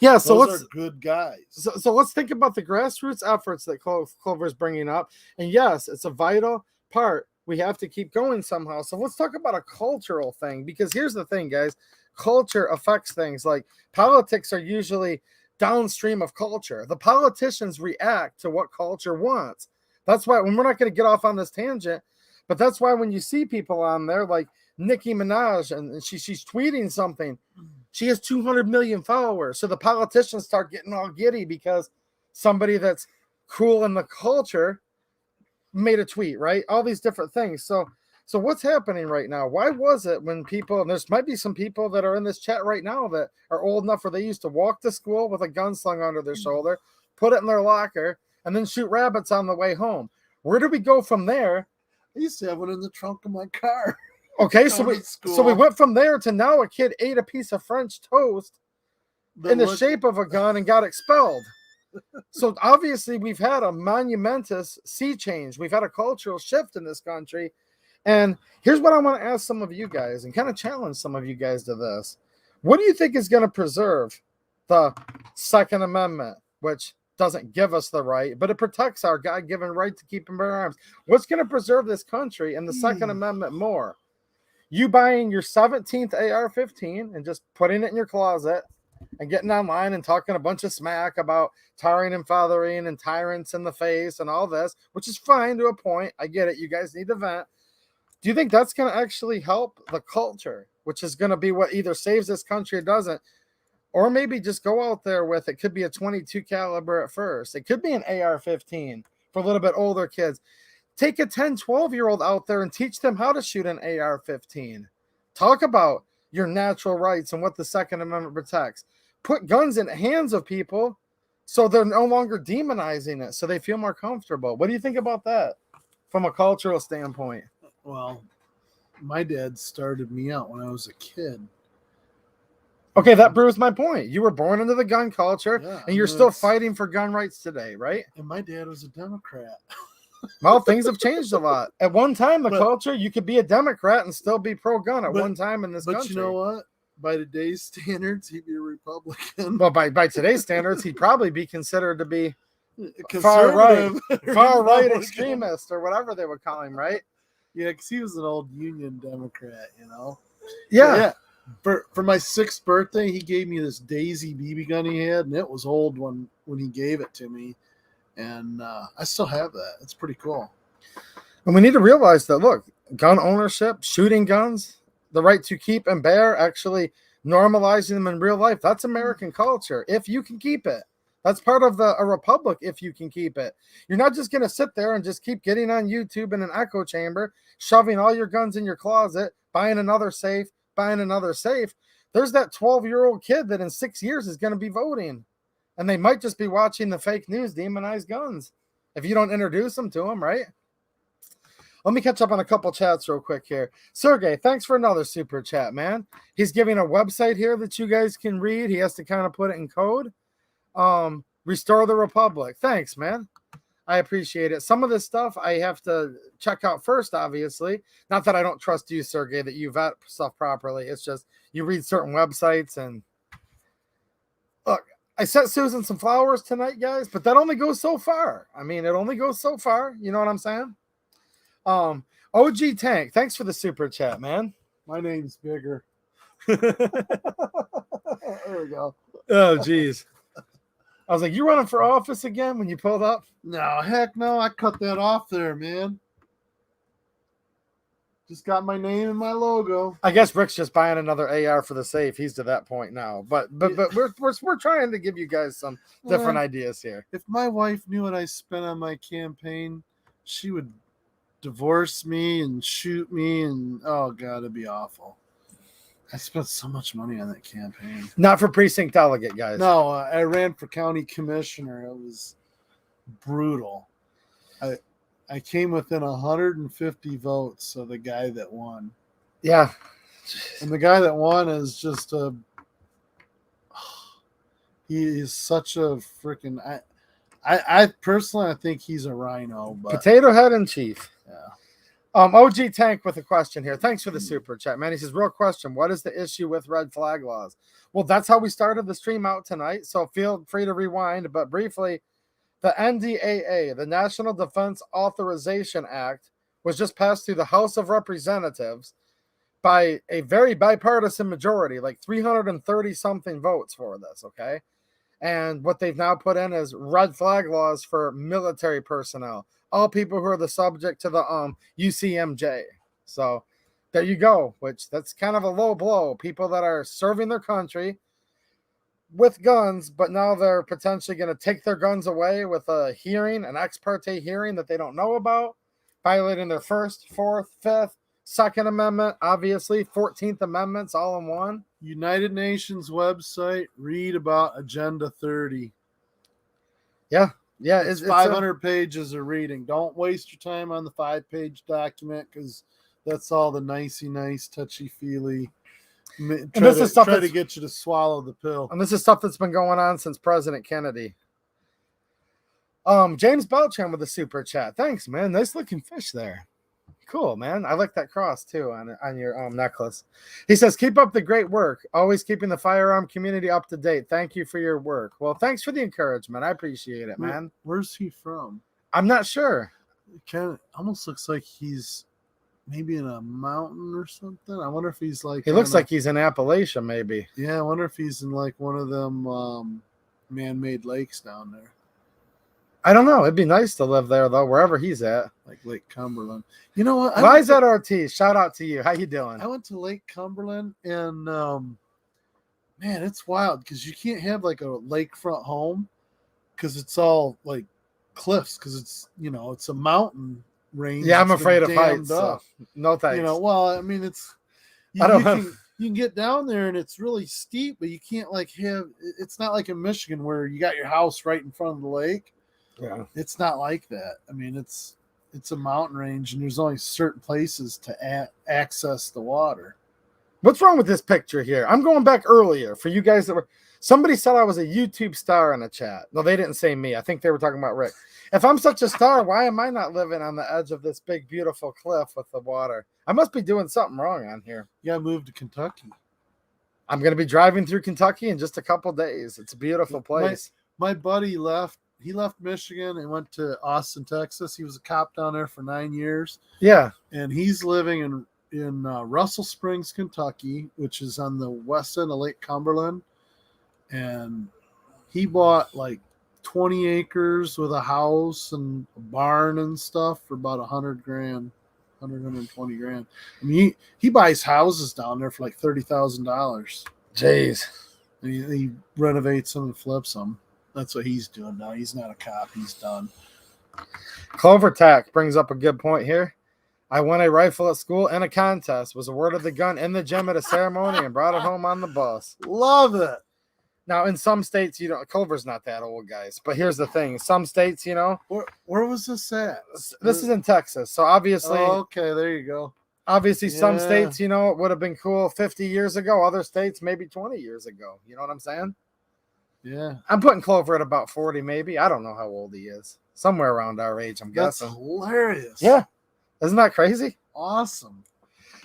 Yeah, so those are good guys. So let's think about the grassroots efforts that Clover's bringing up, and yes, it's a vital part. We have to keep going somehow. So let's talk about a cultural thing, because here's the thing, guys. Culture affects things. Like politics are usually downstream of culture. The politicians react to what culture wants. That's why, when we're not going to get off on this tangent, but that's why when you see people on there like Nicki Minaj and she's tweeting something, she has 200 million followers. So the politicians start getting all giddy because somebody that's cool in the culture made a tweet, right? All these different things. So what's happening right now? Why was it when people, and there's might be some people that are in this chat right now that are old enough where they used to walk to school with a gun slung under their shoulder, put it in their locker, and then shoot rabbits on the way home. Where do we go from there? I used to have one in the trunk of my car. Okay, so we went from there to now a kid ate a piece of French toast in the shape of a gun and got expelled. So obviously we've had a monumentous sea change. We've had a cultural shift in this country. And here's what I want to ask some of you guys and kind of challenge some of you guys to this. What do you think is going to preserve the Second Amendment, which doesn't give us the right, but it protects our God-given right to keep and bear arms? What's going to preserve this country and the Second Amendment more? You buying your 17th AR-15 and just putting it in your closet and getting online and talking a bunch of smack about tarring and feathering and tyrants in the face and all this, which is fine to a point. I get it. You guys need to vent. Do you think that's going to actually help the culture, which is going to be what either saves this country or doesn't? Or maybe just go out there with, it could be a 22 caliber at first. It could be an AR-15 for a little bit older kids. Take a 10, 12-year-old out there and teach them how to shoot an AR-15. Talk about your natural rights and what the Second Amendment protects. Put guns in the hands of people so they're no longer demonizing it, so they feel more comfortable. What do you think about that from a cultural standpoint? Well, my dad started me out when I was a kid. Okay, that proves my point. You were born into the gun culture, and you're still fighting for gun rights today, right? And my dad was a Democrat. Well, things have changed a lot. At one time, culture, you could be a Democrat and still be pro-gun at one time in this country. But you know what? by today's standards, he'd be a Republican. Well, by today's standards, he'd probably be considered to be far Conservative. right extremist or whatever they would call him, right? Yeah, because he was an old Union Democrat, you know. Yeah. For my 6th birthday, he gave me this Daisy BB gun he had, and it was old when he gave it to me, and I still have that. It's pretty cool. And we need to realize that, look, gun ownership, shooting guns, the right to keep and bear, actually normalizing them in real life, that's American culture, if you can keep it. That's part of a republic, if you can keep it. You're not just going to sit there and just keep getting on YouTube in an echo chamber, shoving all your guns in your closet, buying another safe. There's that 12-year-old kid that in 6 years is going to be voting. And they might just be watching the fake news demonize guns if you don't introduce them to them, right? Let me catch up on a couple chats real quick here. Sergey, thanks for another super chat, man. He's giving a website here that you guys can read. He has to kind of put it in code. Restore the Republic. Thanks, man. I appreciate it. Some of this stuff I have to check out first, obviously. Not that I don't trust you, Sergey, that you vet stuff properly. It's just you read certain websites and look, I sent Susan some flowers tonight, guys, but that only goes so far. I mean, it only goes so far. You know what I'm saying? OG Tank, thanks for the super chat, man. My name's bigger. There we go. Oh, geez. I was like, you running for office again when you pulled up? No, heck no. I cut that off there, man. Just got my name and my logo. I guess Rick's just buying another AR for the safe. He's to that point now. But we're trying to give you guys some different ideas here. If my wife knew what I spent on my campaign, she would divorce me and shoot me, and oh god, it'd be awful. I spent so much money on that campaign. Not for precinct delegate, guys. No, I ran for county commissioner. It was brutal. I came within 150 votes of the guy that won. Yeah. And the guy that won is just he is such a freaking I personally I think he's a rhino, but potato head in chief. Yeah. OG Tank with a question here. Thanks for the super chat, man. He says, real question. What is the issue with red flag laws? Well, that's how we started the stream out tonight. So feel free to rewind. But briefly, the NDAA, the National Defense Authorization Act, was just passed through the House of Representatives by a very bipartisan majority, like 330 something votes for this. Okay. And what they've now put in is red flag laws for military personnel, all people who are the subject to the UCMJ. So there you go, which that's kind of a low blow. People that are serving their country with guns, but now they're potentially going to take their guns away with a hearing, an ex parte hearing that they don't know about, violating their First, Fourth, Fifth, Second Amendment, obviously, 14th Amendments all in one. United Nations website, read about Agenda 30. Yeah. It's 500 pages of reading. Don't waste your time on the 5-page document because that's all the nice, touchy-feely. Try to get you to swallow the pill. And this is stuff that's been going on since President Kennedy. James Beltran with the super chat. Thanks, man. Nice looking fish there. Cool, man. I like that cross too on your necklace. He says, keep up the great work. Always keeping the firearm community up to date. Thank you for your work. Well, thanks for the encouragement. I appreciate it, man. Where's he from? I'm not sure. It kind of almost looks like he's maybe in a mountain or something. I wonder if he's like... He looks like he's in Appalachia, maybe. Yeah, I wonder if he's in like one of them man-made lakes down there. I don't know. It'd be nice to live there, though, wherever he's at. Like Lake Cumberland. You know what? Why is that Ortiz? Shout out to you. How you doing? I went to Lake Cumberland, and, man, it's wild because you can't have like a lakefront home because it's all like cliffs because it's, it's a mountain range. Yeah, I'm afraid of heights. So no thanks. Well, I mean, it's... You can get down there and it's really steep, but you can't it's not like in Michigan where you got your house right in front of the lake. Yeah, it's not like that. I mean, it's a mountain range, and there's only certain places to access the water. What's wrong with this picture here? I'm going back earlier for you guys that were. Somebody said I was a YouTube star in the chat. No, they didn't say me. I think they were talking about Rick. If I'm such a star, why am I not living on the edge of this big, beautiful cliff with the water? I must be doing something wrong on here. You gotta move to Kentucky. I'm going to be driving through Kentucky in just a couple days. It's a beautiful place. My buddy left. He left Michigan and went to Austin, Texas. He was a cop down there for 9 years. Yeah. And he's living in Russell Springs, Kentucky, which is on the west end of Lake Cumberland. And he bought like 20 acres with a house and a barn and stuff for about $100,000, 120 grand. I mean, he buys houses down there for like $30,000. Jeez. And he renovates them and flips them. That's what he's doing now. He's not a cop. He's done. Clover Tack brings up a good point here. I won a rifle at school in a contest, was awarded the gun in the gym at a ceremony, and brought it home on the bus. Love it. Now, in some states, Clover's not that old, guys. But here's the thing. Some states, Where was this at? This is in Texas. So obviously, okay, there you go. Obviously, some states, it would have been cool 50 years ago. Other states, maybe 20 years ago. You know what I'm saying? Yeah. I'm putting Clover at about 40, maybe. I don't know how old he is. Somewhere around our age, I'm guessing. That's hilarious. Yeah. Isn't that crazy? Awesome.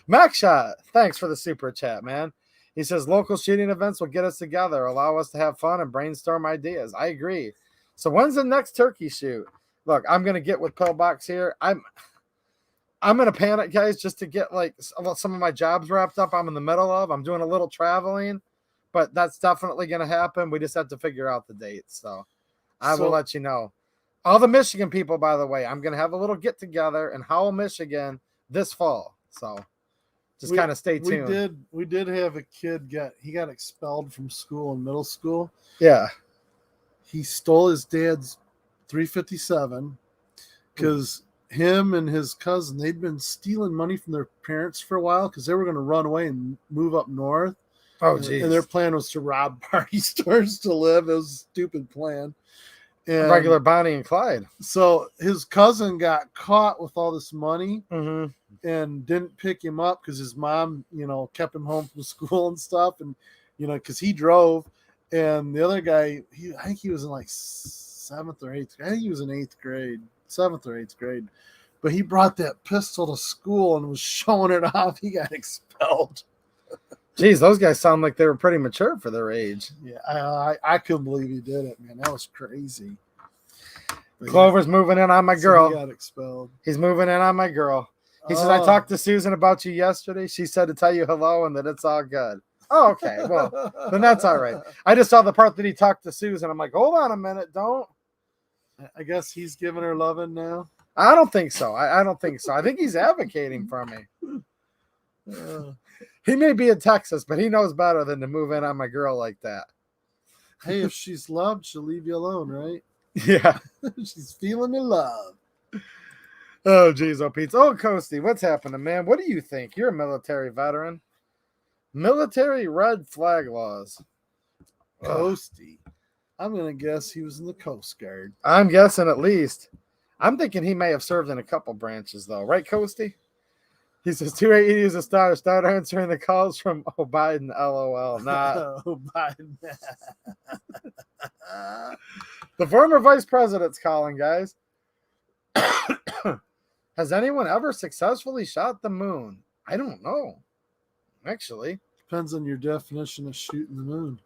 MacShot, thanks for the super chat, man. He says, local shooting events will get us together, allow us to have fun and brainstorm ideas. I agree. So when's the next turkey shoot? Look, I'm going to get with Pillbox here. I'm in a panic, guys, just to get like some of my jobs wrapped up. I'm in the middle of. I'm doing a little traveling, but that's definitely going to happen. We just have to figure out the dates. So I will let you know. All the Michigan people, by the way, I'm going to have a little get together in Howell, Michigan this fall. So just kind of stay tuned. We did have a kid got expelled from school in middle school. Yeah. He stole his dad's 357 because him and his cousin, they'd been stealing money from their parents for a while because they were going to run away and move up north. Oh, geez. And their plan was to rob party stores to live. It was a stupid plan. And regular Bonnie and Clyde. So his cousin got caught with all this money and didn't pick him up because his mom, kept him home from school and stuff. And, because he drove. And the other guy, I think he was in like 7th or 8th. I think he was in 8th grade, 7th or 8th grade. But he brought that pistol to school and was showing it off. He got expelled. Jeez, those guys sound like they were pretty mature for their age. Yeah, I couldn't believe he did it, man. That was crazy. But Clover's moving in on my girl. So he got expelled. He's moving in on my girl. He says, I talked to Susan about you yesterday. She said to tell you hello and that it's all good. Oh, okay. Well, then that's all right. I just saw the part that he talked to Susan. I'm like, hold on a minute. Don't. I guess he's giving her loving now. I don't think so. I don't think so. I think he's advocating for me. He may be in Texas, but he knows better than to move in on my girl like that. Hey, if she's loved, she'll leave you alone, right? Yeah. She's feeling the love. Oh, geez, oh, Pete. Oh, Coasty, what's happening, man? What do you think? You're a military veteran. Military red flag laws. Coasty. I'm going to guess he was in the Coast Guard. I'm guessing at least. I'm thinking he may have served in a couple branches, though. Right, Coasty? He says 280 is a star. Start answering the calls from Biden. LOL. Nah. Biden. The former vice president's calling, guys. Has anyone ever successfully shot the moon? I don't know. Actually. Depends on your definition of shooting the moon.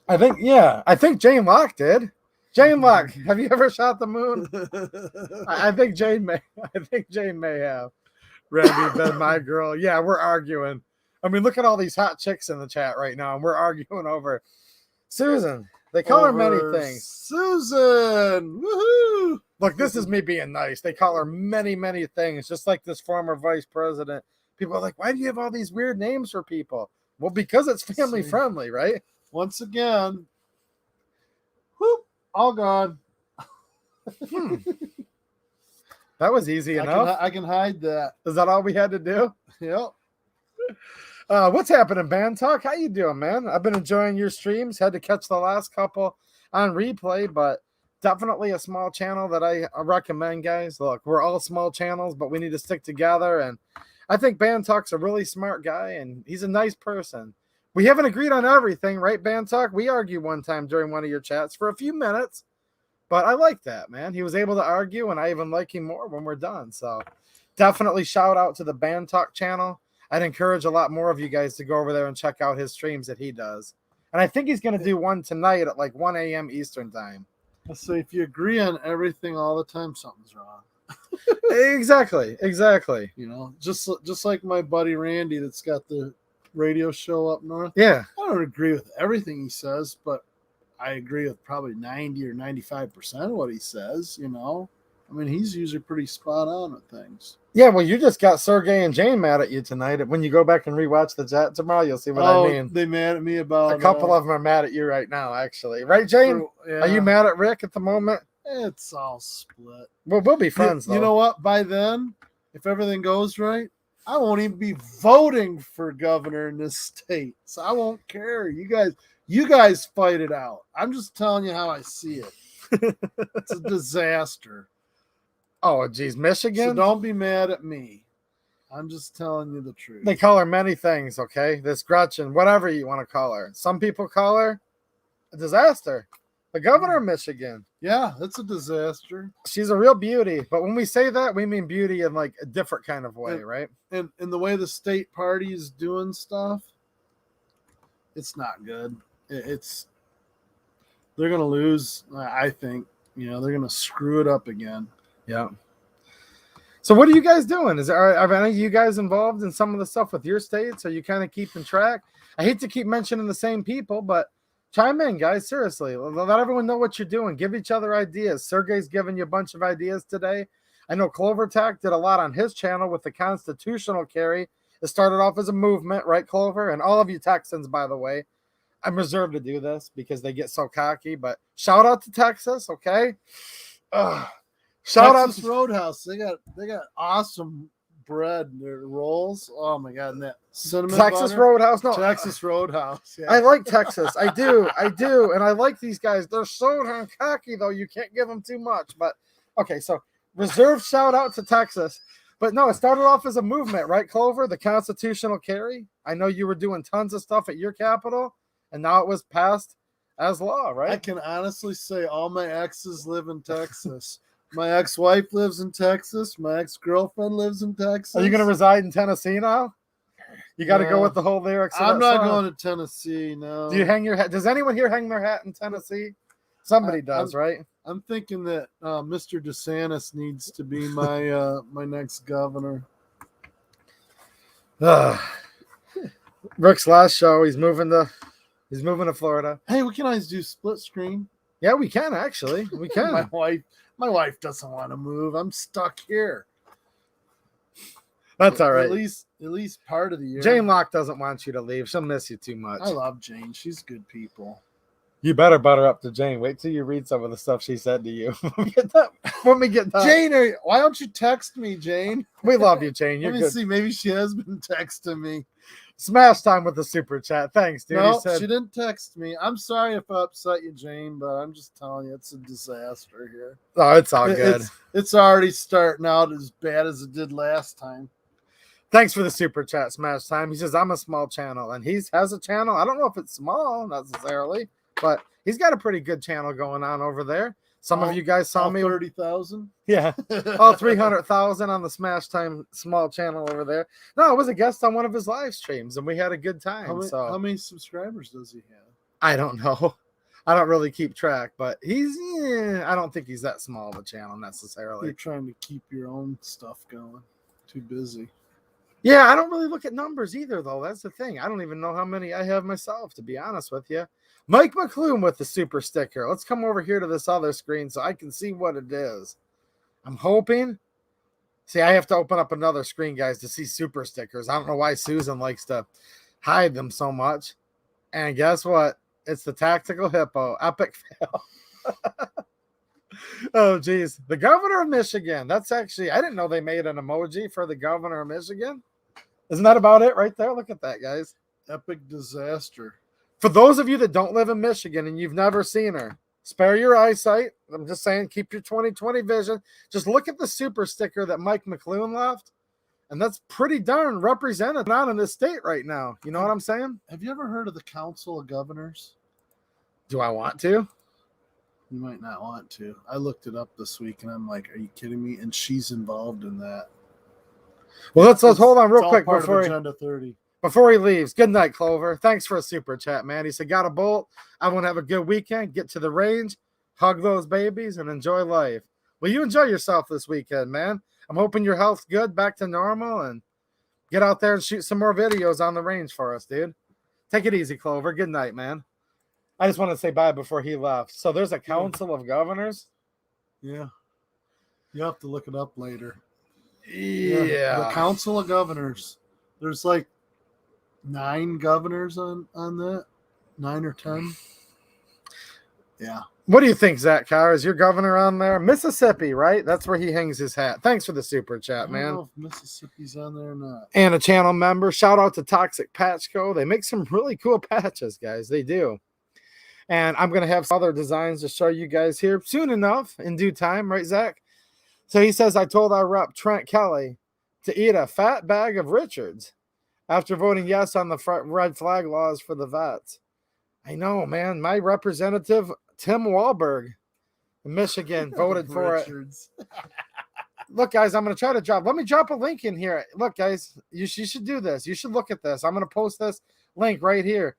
I think Jane Locke did. Jane Locke, have you ever shot the moon? I think Jane may have. Randy, been my girl. Yeah, we're arguing. I mean, look at all these hot chicks in the chat right now, and we're arguing over Susan. They call her many things. Susan! Woohoo! Look, this is me being nice. They call her many, many things, just like this former vice president. People are like, why do you have all these weird names for people? Well, because it's family friendly, right? Once again, whoop, all gone. That was easy enough. I can hide that. Is that all we had to do? Yep. What's happening, Band Talk? How you doing, man? I've been enjoying your streams. Had to catch the last couple on replay, but definitely a small channel that I recommend, guys. Look, we're all small channels, but we need to stick together. And I think Band Talk's a really smart guy, and he's a nice person. We haven't agreed on everything, right, Band Talk? We argued one time during one of your chats for a few minutes. But I like that, man. He was able to argue, and I even like him more when we're done. So definitely shout out to the Band Talk channel. I'd encourage a lot more of you guys to go over there and check out his streams that he does. And I think he's going to do one tonight at like 1 a.m. Eastern time. So if you agree on everything all the time, something's wrong. Exactly. You know, just like my buddy Randy that's got the radio show up north. Yeah. I don't agree with everything he says, but I agree with probably 90 or 95% of what he says, you know. I mean, he's usually pretty spot on with things. Yeah, well, you just got Sergey and Jane mad at you tonight. When you go back and rewatch the chat tomorrow, you'll see what I mean. They mad at me about a couple of them are mad at you right now, actually. Right, Jane? Are you mad at Rick at the moment? It's all split. Well, we'll be friends, though. You know what? By then, if everything goes right, I won't even be voting for governor in this state. So I won't care. You guys fight it out. I'm just telling you how I see it. It's a disaster. Oh, geez, Michigan? So don't be mad at me. I'm just telling you the truth. They call her many things, okay? This Gretchen, whatever you want to call her. Some people call her a disaster. The governor of Michigan. Yeah, that's a disaster. She's a real beauty. But when we say that, we mean beauty in like a different kind of way, right? And the way the state party is doing stuff, it's not good. They're going to lose, I think. You know, they're going to screw it up again. Yeah. So what are you guys doing? Are any of you guys involved in some of the stuff with your states? Are you kind of keeping track? I hate to keep mentioning the same people, but chime in, guys. Seriously, let everyone know what you're doing. Give each other ideas. Sergey's giving you a bunch of ideas today. I know Clover Tack did a lot on his channel with the constitutional carry. It started off as a movement, right, Clover? And all of you Texans, by the way, I'm reserved to do this because they get so cocky, but shout out to Texas, okay? Shout out to Roadhouse. They got awesome bread. Their rolls. Oh my god, and that cinnamon Texas butter. Roadhouse. No, Texas Roadhouse. Yeah. I like Texas. I do, and I like these guys. They're so darn cocky, though. You can't give them too much. But okay, so reserved shout out to Texas. But no, it started off as a movement, right, Clover? The constitutional carry. I know you were doing tons of stuff at your capital, and now it was passed as law, right? I can honestly say all my exes live in Texas. My ex-wife lives in Texas. My ex-girlfriend lives in Texas. Are you going to reside in Tennessee now? You got to go with the whole lyrics. I'm not going to Tennessee, no. Do you hang your hat? Does anyone here hang their hat in Tennessee? Somebody does, right? I'm thinking that Mr. DeSantis needs to be my my next governor. Rick's last show, he's moving to Florida. Hey, we can always do split screen. Yeah, we can actually. We can. My wife doesn't want to move. I'm stuck here. That's all right. At least part of the year. Jane Locke doesn't want you to leave. She'll miss you too much. I love Jane. She's good people. You better butter up to Jane. Wait till you read some of the stuff she said to you. When we get done. Jane, why don't you text me, Jane? We love you, Jane. You're Let me good. see. Maybe she has been texting me. Smash time with the super chat. Thanks, dude. No, she didn't text me. I'm sorry if I upset you, Jane, but I'm just telling you, it's a disaster here. Oh, it's all good. It's already starting out as bad as it did last time. Thanks for the super chat, Smash time. He says, I'm a small channel, and he has a channel. I don't know if it's small necessarily, but he's got a pretty good channel going on over there. Some of you guys saw me. 30,000? Yeah. All 300,000 on the Smash Time small channel over there. No, I was a guest on one of his live streams, and we had a good time. How many subscribers does he have? I don't know. I don't really keep track, but I don't think he's that small of a channel necessarily. You're trying to keep your own stuff going. Too busy. Yeah, I don't really look at numbers either, though. That's the thing. I don't even know how many I have myself, to be honest with you. Mike McClune with the super sticker. Let's come over here to this other screen so I can see what it is. I'm hoping. See, I have to open up another screen, guys, to see super stickers. I don't know why Susan likes to hide them so much. And guess what? It's the Tactical Hippo. Epic fail. Oh, geez. The governor of Michigan. That's actually, I didn't know they made an emoji for the governor of Michigan. Isn't that about it right there? Look at that, guys. Epic disaster. For those of you that don't live in Michigan and you've never seen her, spare your eyesight. I'm just saying, keep your 20/20 vision. Just look at the super sticker that Mike McClune left. And that's pretty darn represented out in this state right now. You know what I'm saying? Have you ever heard of the Council of Governors? Do I want to? You might not want to. I looked it up this week and I'm like, are you kidding me? And she's involved in that. Well, let's hold on real all quick part before of Agenda 30. Before he leaves, good night, Clover. Thanks for a super chat, man. He said, got a bolt. I want to have a good weekend. Get to the range, hug those babies, and enjoy life. Well, you enjoy yourself this weekend, man. I'm hoping your health's good, back to normal, and get out there and shoot some more videos on the range for us, dude. Take it easy, Clover. Good night, man. I just want to say bye before he left. So there's a council of governors? Yeah. You have to look it up later. Yeah. The council of governors. There's like 9 governors on that. 9 or 10. Yeah. What do you think, Zach Carr? Is your governor on there? Mississippi, right? That's where he hangs his hat. Thanks for the super chat, man. I don't know if Mississippi's on there or not. And a channel member. Shout out to Toxic Patch Co. They make some really cool patches, guys. They do. And I'm going to have some other designs to show you guys here soon enough, in due time, right, Zach? So he says, I told our rep, Trent Kelly, to eat a fat bag of Richards after voting yes on the red flag laws for the vets. I know, man. My representative, Tim Wahlberg in Michigan, voted for it. Look, guys, I'm going to try to drop. Let me drop a link in here. Look, guys, you should do this. You should look at this. I'm going to post this link right here.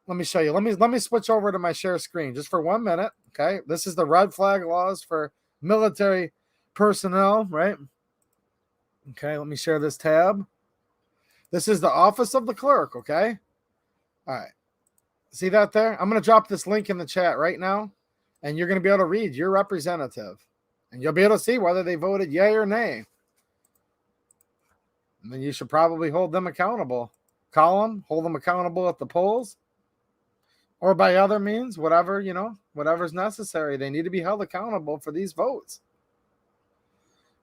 Let me show you. Let me switch over to my share screen just for 1 minute. Okay. This is the red flag laws for military personnel, right? Okay. Let me share this tab. This is the office of the clerk. Okay. All right. See that there? I'm going to drop this link in the chat right now, and you're going to be able to read your representative, and you'll be able to see whether they voted yay or nay. And then you should probably hold them accountable. Call them, hold them accountable at the polls, or by other means, whatever, whatever's necessary. They need to be held accountable for these votes.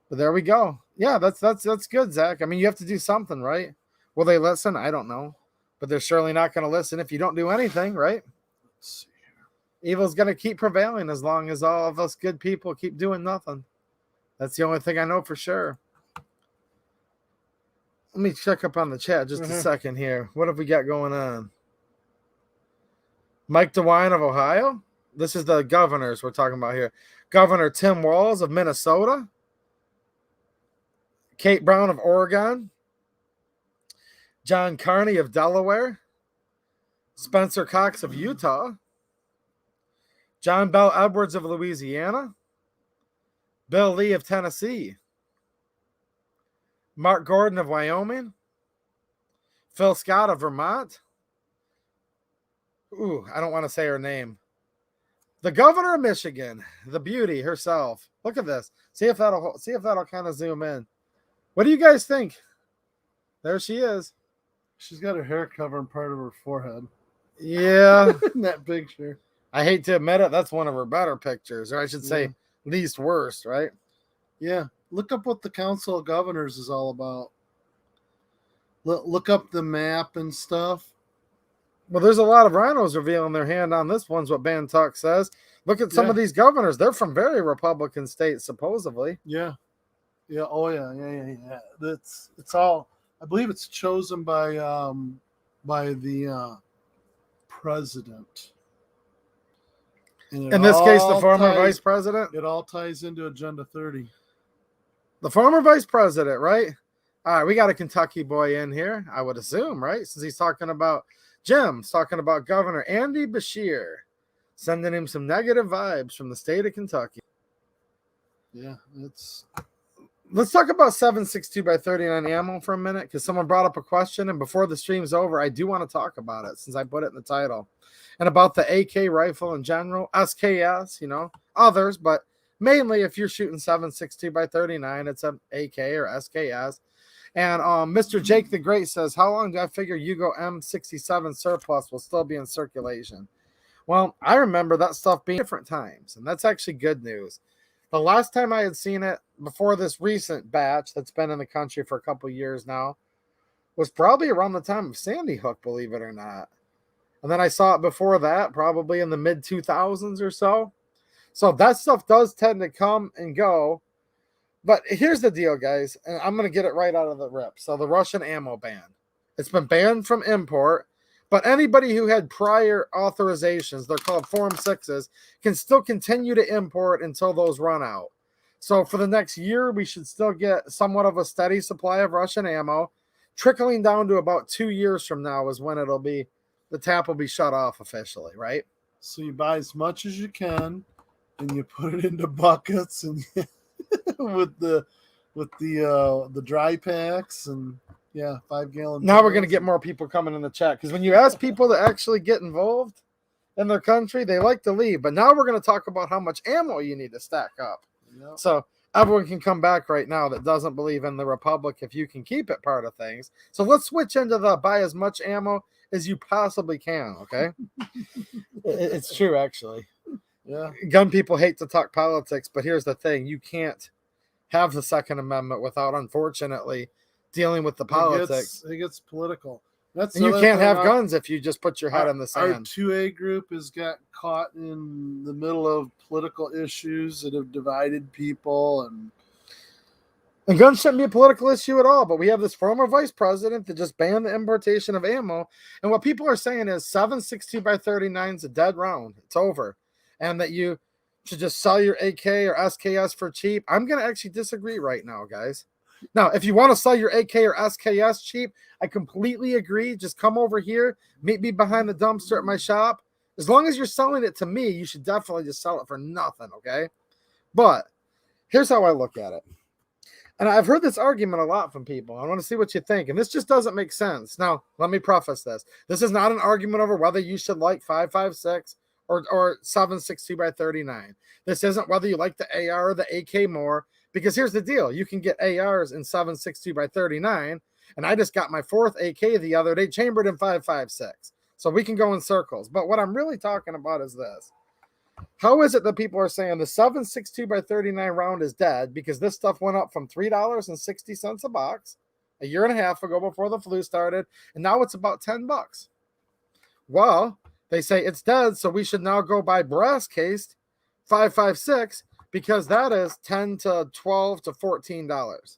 But there we go. Yeah, that's good, Zach. I mean, you have to do something, right? Will they listen? I don't know. But they're surely not going to listen if you don't do anything, right? Let's see here. Evil's going to keep prevailing as long as all of us good people keep doing nothing. That's the only thing I know for sure. Let me check up on the chat just a second here. What have we got going on? Mike DeWine of Ohio. This is the governors we're talking about here. Governor Tim Walz of Minnesota. Kate Brown of Oregon. John Carney of Delaware. Spencer Cox of Utah. John Bell Edwards of Louisiana. Bill Lee of Tennessee. Mark Gordon of Wyoming. Phil Scott of Vermont. Ooh, I don't want to say her name. The governor of Michigan, the beauty herself. Look at this. See if that'll kind of zoom in. What do you guys think? There she is. She's got her hair covering part of her forehead. Yeah. In that picture. I hate to admit it, that's one of her better pictures, or I should say least worst, right? Yeah. Look up what the Council of Governors is all about. Look up the map and stuff. Well, there's a lot of rhinos revealing their hand on this one's what Ban Talk says. Look at some of these governors. They're from very Republican states, supposedly. Yeah. Yeah. Oh, yeah. It's all, I believe it's chosen by the president. In this case, the former vice president? It all ties into Agenda 30. The former vice president, right? All right, we got a Kentucky boy in here, I would assume, right? Since he's talking about Jim's talking about Governor Andy Beshear, sending him some negative vibes from the state of Kentucky. Yeah, let's talk about 7.62x39 ammo for a minute, because someone brought up a question, and before the stream's over, I do want to talk about it since I put it in the title, and about the AK rifle in general, SKS, others, but mainly if you're shooting 7.62x39, it's an AK or SKS. And Mr. Jake the Great says, how long do I figure Yugo M67 surplus will still be in circulation? Well, I remember that stuff being different times, and that's actually good news. The last time I had seen it before this recent batch that's been in the country for a couple years now was probably around the time of Sandy Hook, believe it or not. And then I saw it before that, probably in the mid-2000s or so. So that stuff does tend to come and go. But here's the deal, guys, and I'm going to get it right out of the rip. So the Russian ammo ban. It's been banned from import, but anybody who had prior authorizations, they're called Form 6s, can still continue to import until those run out. So for the next year, we should still get somewhat of a steady supply of Russian ammo. Trickling down to about 2 years from now is when the tap will be shut off officially, right? So you buy as much as you can, and you put it into buckets, and with the dry packs, and 5-gallon. Now we're going to get more people coming in the chat, because when you ask people to actually get involved in their country, they like to leave. But now we're going to talk about how much ammo you need to stack up. Yep. So everyone can come back right now that doesn't believe in the Republic if you can keep it part of things. So let's switch into the buy as much ammo as you possibly can, okay? It's true, actually. Yeah. Gun people hate to talk politics, but here's the thing. You can't have the Second Amendment without, unfortunately, dealing with the politics. It gets political. And you can't have guns if you just put your head in the sand. Our 2A group has got caught in the middle of political issues that have divided people. And guns shouldn't be a political issue at all, but we have this former vice president that just banned the importation of ammo. And what people are saying is 7.62x39 is a dead round. It's over. And that you should just sell your AK or SKS for cheap. I'm going to actually disagree right now, guys. Now, if you want to sell your AK or SKS cheap, I completely agree. Just come over here, meet me behind the dumpster at my shop. As long as you're selling it to me, you should definitely just sell it for nothing, okay? But here's how I look at it. And I've heard this argument a lot from people. I want to see what you think. And this just doesn't make sense. Now, let me preface this. This is not an argument over whether you should like 5.56 or 7.62x39. This isn't whether you like the AR or the AK more. Because here's the deal. You can get ARs in 7.62x39. And I just got my 4th AK the other day, chambered in 5.56. So we can go in circles. But what I'm really talking about is this. How is it that people are saying the 7.62x39 round is dead because this stuff went up from $3.60 a box a year and a half ago before the flu started, and now it's about $10? Well, they say it's dead, so we should now go buy brass cased 5.56 because that is $10 to $12 to $14.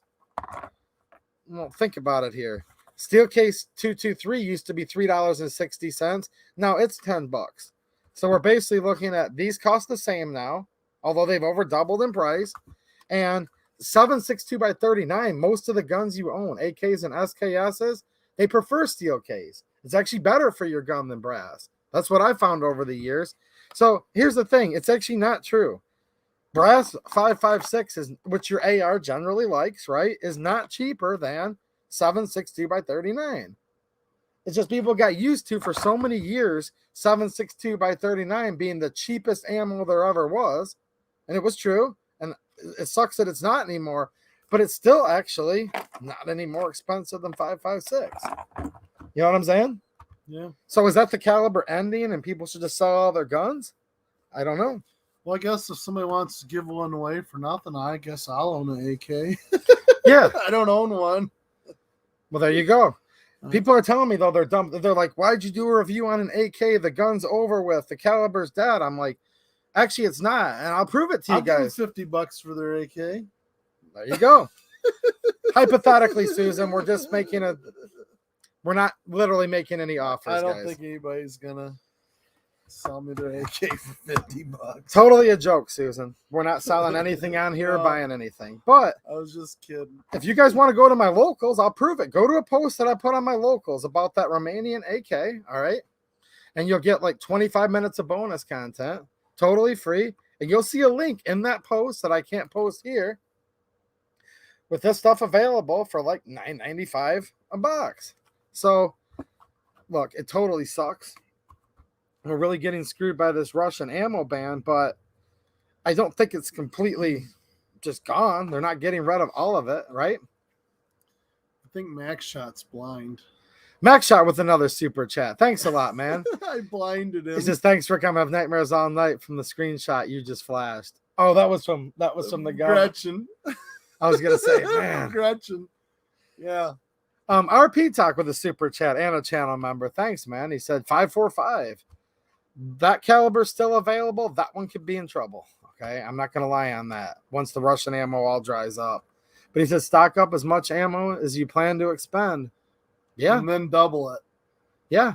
Well, think about it here. Steel case 223 used to be $3.60. Now it's $10. So we're basically looking at these cost the same now, although they've over doubled in price. And 7.62x39, most of the guns you own, AKs and SKSs, they prefer steel case. It's actually better for your gun than brass. That's what I found over the years. So here's the thing. It's actually not true. Brass 5.56 is, which your AR generally likes, right, is not cheaper than 7.62x39. It's just people got used to for so many years 7.62x39 being the cheapest ammo there ever was. And it was true. And it sucks that it's not anymore. But it's still actually not any more expensive than 5.56. You know what I'm saying? Yeah. So is that the caliber ending and people should just sell all their guns? I don't know. Well, I guess if somebody wants to give one away for nothing, I guess I'll own an AK. Yeah. I don't own one. Well, there you go. People are telling me, though, they're dumb. They're like, why'd you do a review on an AK? The gun's over with. The caliber's dead. I'm like, actually, it's not. And I'll prove it to you guys. Give them $50 for their AK. There you go. Hypothetically, Susan, we're just making we're not literally making any offers, I don't guys. think anybody's going to sell me their AK for $50. Totally a joke, Susan. We're not selling anything on here or buying anything. But I was just kidding. If you guys want to go to my locals, I'll prove it. Go to a post that I put on my locals about that Romanian AK, all right? And you'll get like 25 minutes of bonus content, totally free. And you'll see a link in that post that I can't post here with this stuff available for like $9.95 a box. So, look, it totally sucks. We're really getting screwed by this Russian ammo ban, but I don't think it's completely just gone. They're not getting rid of all of it, right? I think Max Shot's blind. Max Shot with another super chat. Thanks a lot, man. I blinded him. He says, thanks for coming. I have nightmares all night from the screenshot you just flashed. Oh, that was from the guy. Gretchen. I was gonna say, man. Gretchen. Yeah. RP Talk with a super chat and a channel member. Thanks, man. He said 5.45. That caliber's still available. That one could be in trouble. Okay, I'm not gonna lie on that. Once the Russian ammo all dries up, but he says stock up as much ammo as you plan to expend. Yeah, and then double it. Yeah,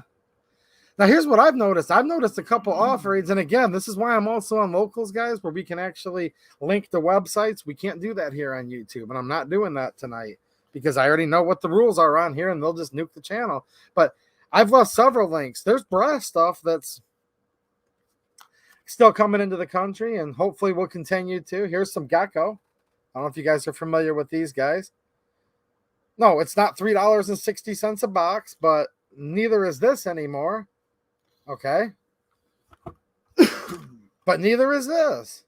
Now, here's what I've noticed. I've noticed a couple offerings, and again, this is why I'm also on Locals, guys, where we can actually link the websites. We can't do that here on YouTube, and I'm not doing that tonight because I already know what the rules are on here, and they'll just nuke the channel. But I've left several links. There's brass stuff that's still coming into the country, and hopefully will continue to. Here's some gecko. I don't know if you guys are familiar with these guys. No, it's not $3.60 a box, but neither is this anymore. Okay. But neither is this.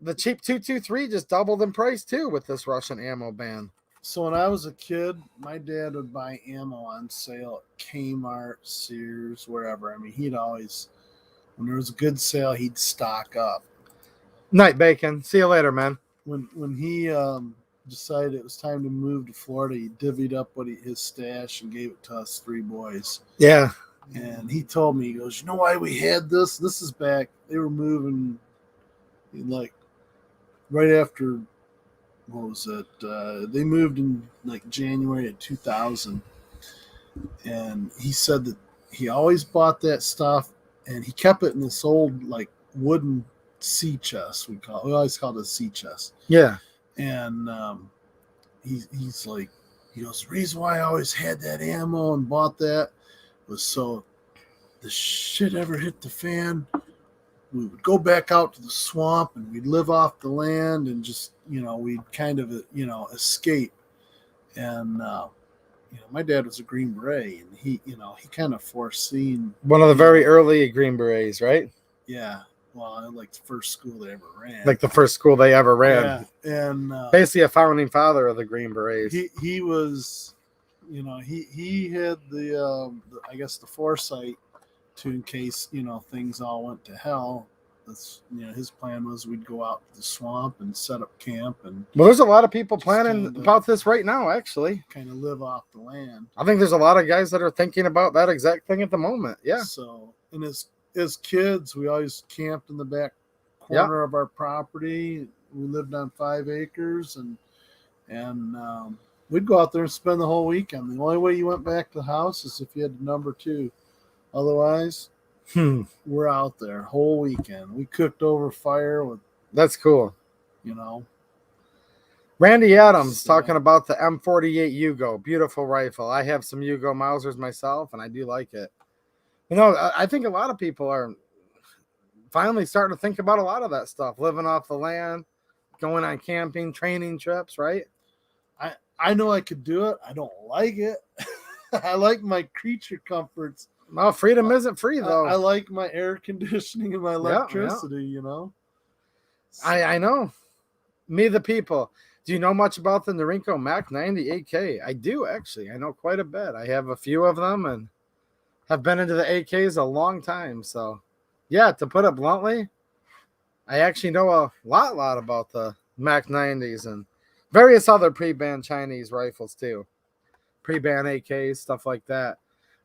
The cheap 223 just doubled in price too with this Russian ammo ban. So when I was a kid, my dad would buy ammo on sale at Kmart, Sears, wherever. I mean, he'd always, when there was a good sale, he'd stock up. Night, Bacon. See you later, man. When he decided it was time to move to Florida, he divvied up his stash and gave it to us three boys. Yeah. And he told me, he goes, you know why we had this? This is back. They were moving like right after, what was it? They moved in like January of 2000. And he said that he always bought that stuff and he kept it in this old like wooden sea chest. We always called it a sea chest. Yeah. And he's like, he goes, the reason why I always had that ammo and bought that was so the shit ever hit the fan, we would go back out to the swamp and we'd live off the land and just, we'd kind of, escape. And, my dad was a Green Beret and he kind of foreseen. One of the very early Green Berets, right? Yeah. Well, like the first school they ever ran. Like the first school they ever ran. Yeah. And basically a founding father of the Green Berets. He was, he had the I guess the foresight to, in case, things all went to hell. That's, his plan was we'd go out to the swamp and set up camp. And well, there's a lot of people planning about this right now, actually. Kind of live off the land. I think there's a lot of guys that are thinking about that exact thing at the moment. Yeah. So, and as kids, we always camped in the back corner of our property. We lived on 5 acres and we'd go out there and spend the whole weekend. The only way you went back to the house is if you had the number 2. Otherwise, we're out there whole weekend. We cooked over fire with. That's cool. Randy Adams talking about the M48 Yugo, beautiful rifle. I have some Yugo Mausers myself, and I do like it. I think a lot of people are finally starting to think about a lot of that stuff, living off the land, going on camping, training trips, right? I know I could do it. I don't like it. I like my creature comforts. Well, freedom isn't free, though. I like my air conditioning and my electricity, I know. Me, the people. Do you know much about the Norinco Mac 90 AK? I do, actually. I know quite a bit. I have a few of them and have been into the AKs a long time. So, yeah, to put it bluntly, I actually know a lot about the Mac 90s and various other pre-ban Chinese rifles, too. Pre-ban AKs, stuff like that.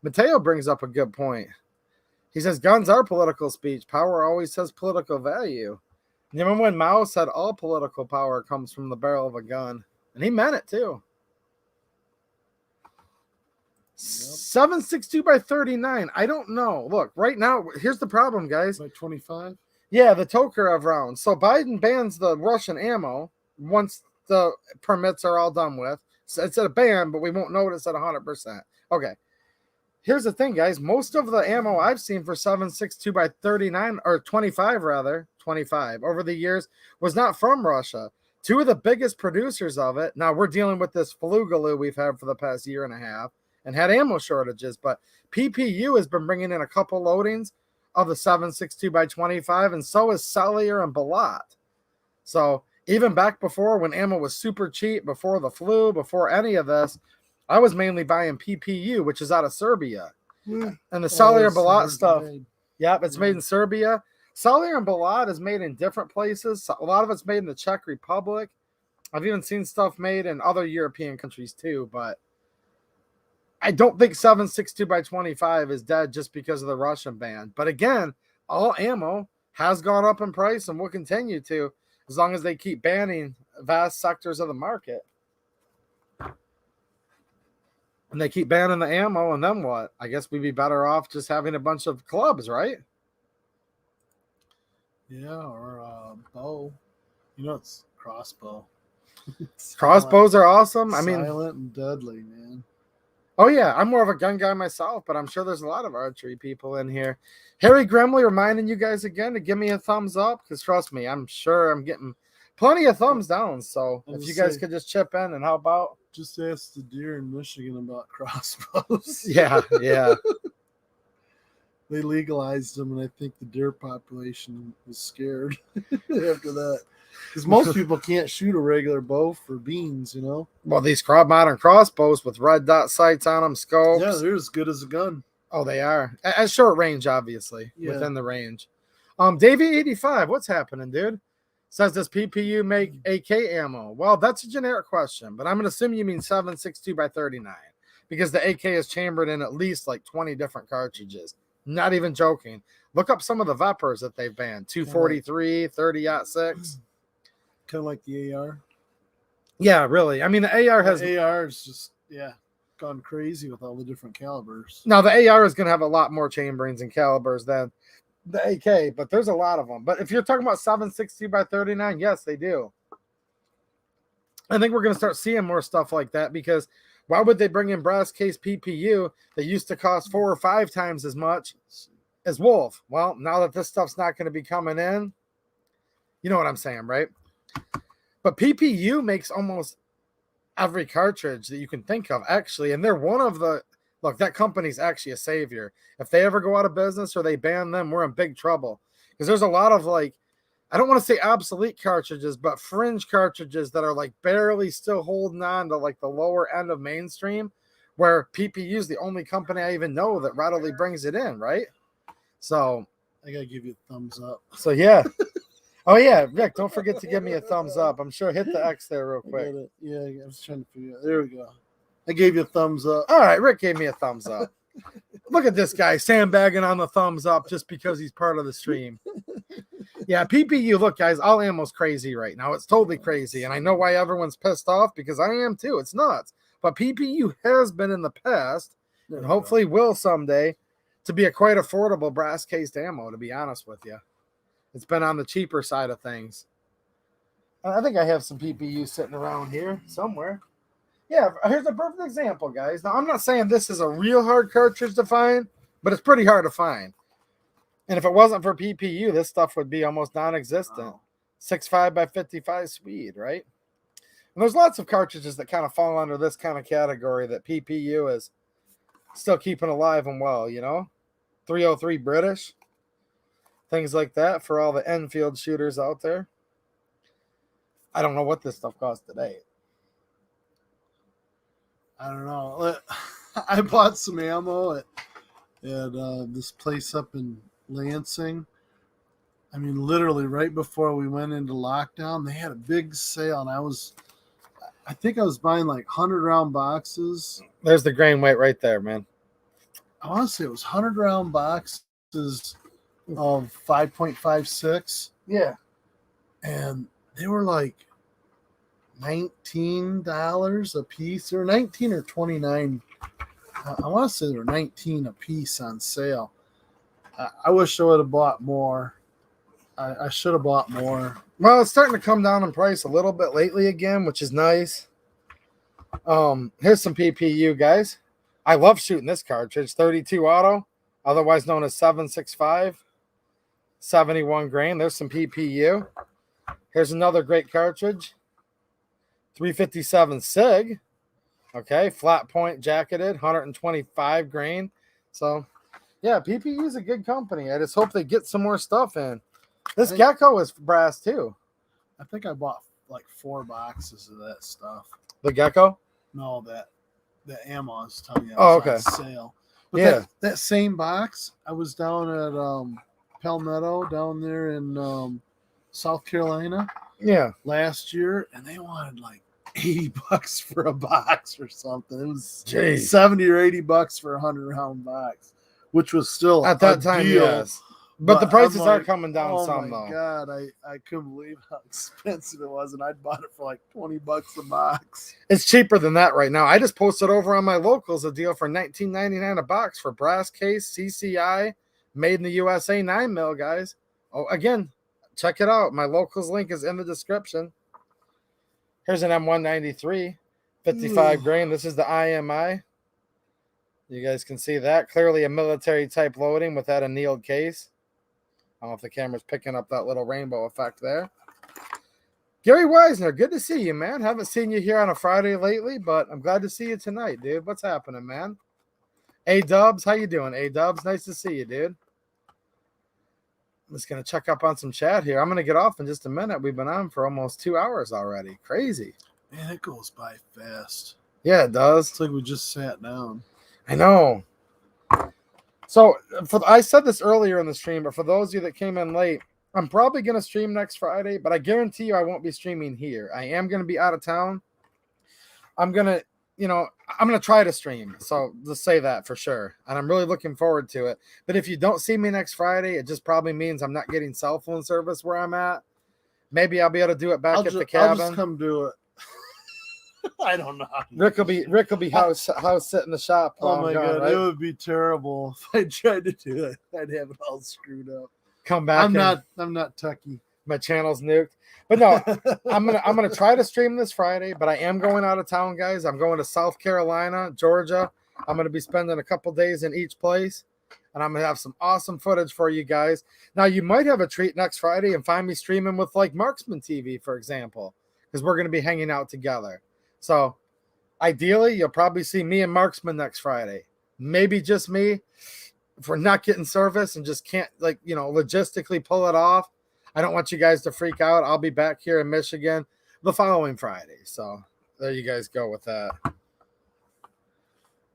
Mateo brings up a good point. He says, guns are political speech. Power always has political value. You remember when Mao said all political power comes from the barrel of a gun? And he meant it, too. Yep. 7.62 by 39. I don't know. Look, right now, here's the problem, guys. By 25? Yeah, the Tokarev round. So Biden bans the Russian ammo once the permits are all done with. So it's a ban, but we won't notice at 100%. Okay. Here's the thing, guys. Most of the ammo I've seen for 7.62 by 39, or 25 rather, 25 over the years was not from Russia. 2 of the biggest producers of it. Now we're dealing with this flugaloo we've had for the past year and a half and had ammo shortages, but PPU has been bringing in a couple loadings of the 7.62 by 25, and so is Cellier and Balat. So even back before when ammo was super cheap, before the flu, before any of this, I was mainly buying PPU, which is out of Serbia. And the Cellier and Balat stuff, it's made in Serbia. Cellier and Balat is made in different places. A lot of it's made in the Czech Republic. I've even seen stuff made in other European countries too, but I don't think 7.62 by 25 is dead just because of the Russian ban. But again, all ammo has gone up in price and will continue to as long as they keep banning vast sectors of the market. And they keep banning the ammo, and then what? I guess we'd be better off just having a bunch of clubs, right? Yeah, or bow. You know, it's crossbow. Crossbows are awesome. I mean, silent and deadly, man. Oh, yeah. I'm more of a gun guy myself, but I'm sure there's a lot of archery people in here. Harry Gremley reminding you guys again to give me a thumbs up, because trust me, I'm sure I'm getting plenty of thumbs down. So if you guys could just chip in and help out. Just ask the deer in Michigan about crossbows. Yeah, yeah. They legalized them, and I think the deer population was scared after that. Because most people can't shoot a regular bow for beans, you know? Well, these modern crossbows with red dot sights on them, scopes. Yeah, they're as good as a gun. Oh, they are. At short range, obviously, within the range. Davey85, what's happening, dude? Says, does PPU make AK ammo? Well, that's a generic question, but I'm going to assume you mean 7.62 by 39, because the AK is chambered in at least like 20 different cartridges. Not even joking. Look up some of the Vepers that they've banned. 243, 30-06. Kind of like the AR. Yeah, really. I mean, the AR has... The AR is just, gone crazy with all the different calibers. Now, the AR is going to have a lot more chamberings and calibers than the AK, but there's a lot of them. But if you're talking about 7.62 by 39, yes, they do. I think we're going to start seeing more stuff like that, because why would they bring in brass case PPU that used to cost 4 or 5 times as much as Wolf? Well, now that this stuff's not going to be coming in, you know what I'm saying, right? But PPU makes almost every cartridge that you can think of, actually, and they're one of the... Look, that company's actually a savior. If they ever go out of business or they ban them, we're in big trouble. Because there's a lot of, like, I don't want to say obsolete cartridges, but fringe cartridges that are, like, barely still holding on to, like, the lower end of mainstream, where PPU is the only company I even know that readily brings it in, right? So... I got to give you a thumbs up. So, yeah. Oh, yeah, Rick, don't forget to give me a thumbs up. I'm sure hit the X there real quick. Yeah, I was trying to figure out. There we go. I gave you a thumbs up. All right, Rick gave me a thumbs up. Look at this guy sandbagging on the thumbs up just because he's part of the stream. Yeah, PPU, look, guys, all ammo's crazy right now. It's totally crazy, and I know why everyone's pissed off, because I am too. It's nuts. But PPU has been in the past, and hopefully will someday, to be a quite affordable brass-cased ammo, to be honest with you. It's been on the cheaper side of things. I think I have some PPU sitting around here somewhere. Yeah, here's a perfect example, guys. Now, I'm not saying this is a real hard cartridge to find, but it's pretty hard to find. And if it wasn't for PPU, this stuff would be almost non-existent. 6.5 by 55 speed, right? And there's lots of cartridges that kind of fall under this kind of category that PPU is still keeping alive and well, you know? 303 British. Things like that for all the Enfield shooters out there. I don't know what this stuff costs today. I don't know. I bought some ammo at this place up in Lansing. I mean, literally right before we went into lockdown, they had a big sale, and I think I was buying like 100-round boxes. There's the grain weight right there, man. I want to say it was 100-round boxes of 5.56. Yeah. And they were like $19 a piece, or 19 or 29. I want to say they were 19 a piece on sale. I wish I would have bought more. I should have bought more. Well, it's starting to come down in price a little bit lately again, which is nice. Here's some PPU, guys. I love shooting this cartridge, 32 auto, otherwise known as 7.65, 71 grain. There's some PPU. Here's another great cartridge, 357 SIG. Okay, flat point jacketed, 125 grain. So, yeah, PPU is a good company. I just hope they get some more stuff in. This Gecko is brass too. I think I bought like 4 boxes of that stuff. The Gecko? No, the ammo I was telling you. Okay. On sale. But Yeah. That same box, I was down at Palmetto down there in South Carolina. Yeah. Last year, and they wanted like $80 for a box or something. It was Jeez. $70 or $80 for a 100-round box, which was still At that time, deal. yes. But the prices I'm are like, coming down oh some, my though. God, I couldn't believe how expensive it was, and I bought it for like $20 a box. It's cheaper than that right now. I just posted over on my locals a deal for $19.99 a box for brass case, CCI, made in the USA 9mm, guys. Oh, again, check it out. My locals link is in the description. Here's an M193, 55 grain. This is the IMI. You guys can see that. Clearly a military type loading with that annealed case. I don't know if the camera's picking up that little rainbow effect there. Gary Weisner, good to see you, man. Haven't seen you here on a Friday lately, but I'm glad to see you tonight, dude. What's happening, man? A-Dubs, how you doing, A-Dubs? Nice to see you, dude. I'm just going to check up on some chat here. I'm going to get off in just a minute. We've been on for almost 2 hours already. Crazy. Man, it goes by fast. Yeah, it does. It's like we just sat down. I know. So I said this earlier in the stream, but for those of you that came in late, I'm probably going to stream next Friday, but I guarantee you I won't be streaming here. I am going to be out of town. I'm going to try to stream. So just say that for sure. And I'm really looking forward to it. But if you don't see me next Friday, it just probably means I'm not getting cell phone service where I'm at. Maybe I'll be able to do it back at the cabin. I'll just come do it. I don't know. Rick will be house sit in the shop. Oh my God, right? It would be terrible if I tried to do it. I'd have it all screwed up. Come back. I'm not techie. My channel's nuked. But no, I'm gonna try to stream this Friday, but I am going out of town, guys. I'm going to South Carolina, Georgia. I'm gonna be spending a couple days in each place, and I'm gonna have some awesome footage for you guys. Now, you might have a treat next Friday and find me streaming with like Marksman TV, for example, because we're gonna be hanging out together. So ideally, you'll probably see me and Marksman next Friday. Maybe just me if we're not getting service and just can't, logistically pull it off. I don't want you guys to freak out. I'll be back here in Michigan the following Friday. So there you guys go with that.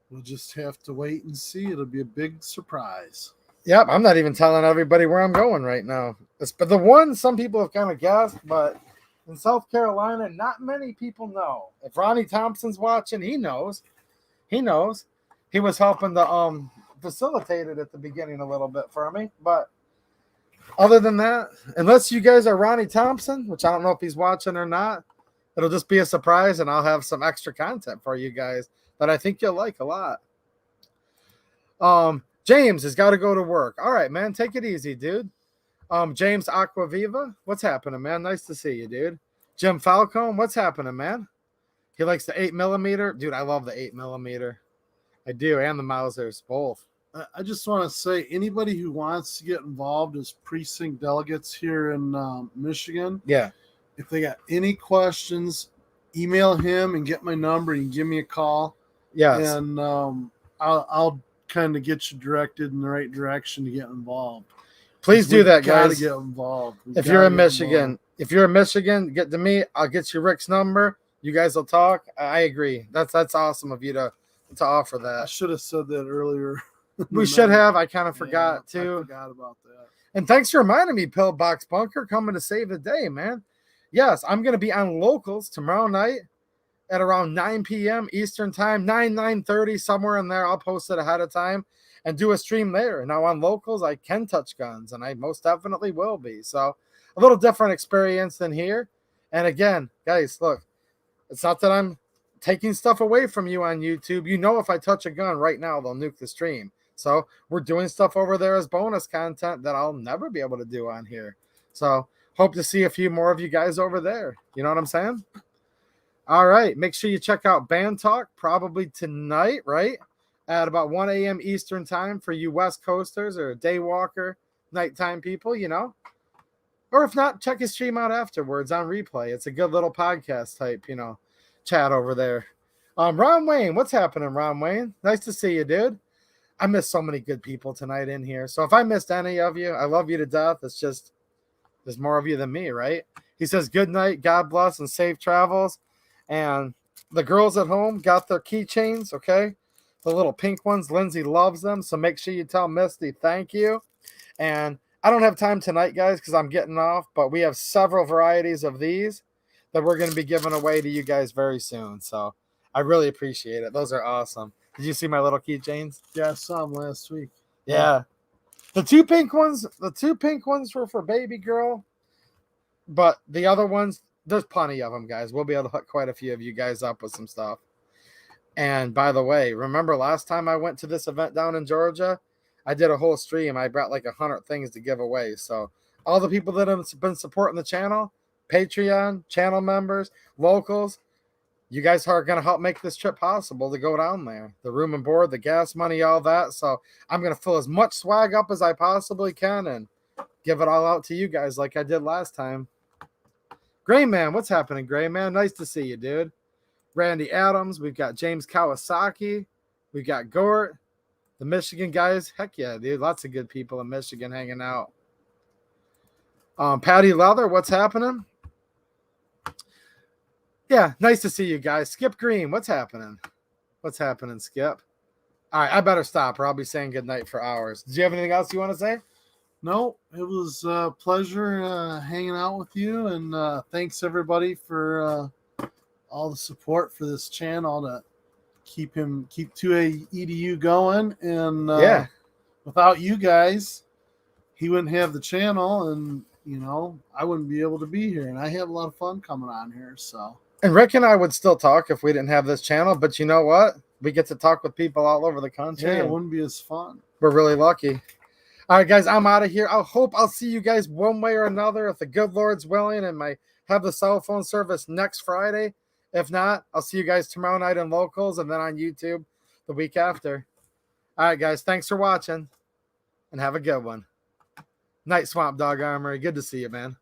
We'll just have to wait and see. It'll be a big surprise. Yep, I'm not even telling everybody where I'm going right now. But the one some people have kind of guessed, but in South Carolina, not many people know. If Ronnie Thompson's watching, he knows. He knows. He was helping to facilitate it at the beginning a little bit for me. But other than that, unless you guys are Ronnie Thompson, which I don't know if he's watching or not, it'll just be a surprise, and I'll have some extra content for you guys that I think you'll like a lot. James has got to go to work. All right, man. Take it easy, dude. James Aquaviva, what's happening, man? Nice to see you, dude. Jim Falcone, what's happening, man? He likes the 8mm. Dude, I love the 8mm. I do, and the Mausers, both. I just want to say, anybody who wants to get involved as precinct delegates here in Michigan, yeah, if they got any questions, email him and get my number. You can give me a call. Yes. And I'll kind of get you directed in the right direction to get involved. Please do that, guys. guys. Get involved. If you're in Michigan, get to me. I'll get you Rick's number. You guys will talk. I agree. That's awesome of you to offer that. I should have said that earlier. We should have. I kind of forgot too. I forgot about that. And thanks for reminding me, Pillbox Bunker, coming to save the day, man. Yes, I'm going to be on Locals tomorrow night at around 9 p.m. Eastern time, 9:30, somewhere in there. I'll post it ahead of time and do a stream there. Now on Locals, I can touch guns, and I most definitely will be. So a little different experience than here. And again, guys, look, it's not that I'm taking stuff away from you on YouTube. You know, if I touch a gun right now, they'll nuke the stream. So we're doing stuff over there as bonus content that I'll never be able to do on here. So hope to see a few more of you guys over there. You know what I'm saying? All right. Make sure you check out Band Talk probably tonight, right? At about 1 a.m. Eastern time for you West Coasters or Daywalker nighttime people, you know. Or if not, check his stream out afterwards on replay. It's a good little podcast type, chat over there. Ron Wayne, what's happening, Ron Wayne? Nice to see you, dude. I missed so many good people tonight in here. So if I missed any of you, I love you to death. It's just there's more of you than me, right? He says, good night, God bless, and safe travels. And the girls at home got their keychains, okay? The little pink ones. Lindsay loves them. So make sure you tell Misty thank you. And I don't have time tonight, guys, because I'm getting off. But we have several varieties of these that we're going to be giving away to you guys very soon. So I really appreciate it. Those are awesome. Did you see my little keychains? Yeah, I saw them last week. Yeah. The two pink ones were for baby girl, but the other ones, there's plenty of them, guys. We'll be able to hook quite a few of you guys up with some stuff. And by the way, remember last time I went to this event down in Georgia? I did a whole stream. I brought like 100 things to give away. So all the people that have been supporting the channel, Patreon, channel members, locals, you guys are going to help make this trip possible to go down there. The room and board, the gas money, all that. So I'm going to fill as much swag up as I possibly can and give it all out to you guys like I did last time. Gray Man, what's happening, Gray Man? Nice to see you, dude. Randy Adams, we've got James Kawasaki, we've got Gort, the Michigan guys. Heck yeah, dude. Lots of good people in Michigan hanging out. Patty Leather, what's happening? Yeah, nice to see you guys. Skip Green, what's happening? What's happening, Skip? All right, I better stop or I'll be saying goodnight for hours. Do you have anything else you want to say? No, it was a pleasure hanging out with you, and thanks everybody for all the support for this channel to keep 2A EDU going. And yeah, without you guys, he wouldn't have the channel, and I wouldn't be able to be here. And I have a lot of fun coming on here. So, and Rick and I would still talk if we didn't have this channel, but you know what? We get to talk with people all over the country. Yeah, it wouldn't be as fun. We're really lucky. All right, guys, I'm out of here. I hope I'll see you guys one way or another if the good Lord's willing and have the cell phone service next Friday. If not, I'll see you guys tomorrow night in locals and then on YouTube the week after. All right, guys, thanks for watching and have a good one. Night, Swamp Dog Armory. Good to see you, man.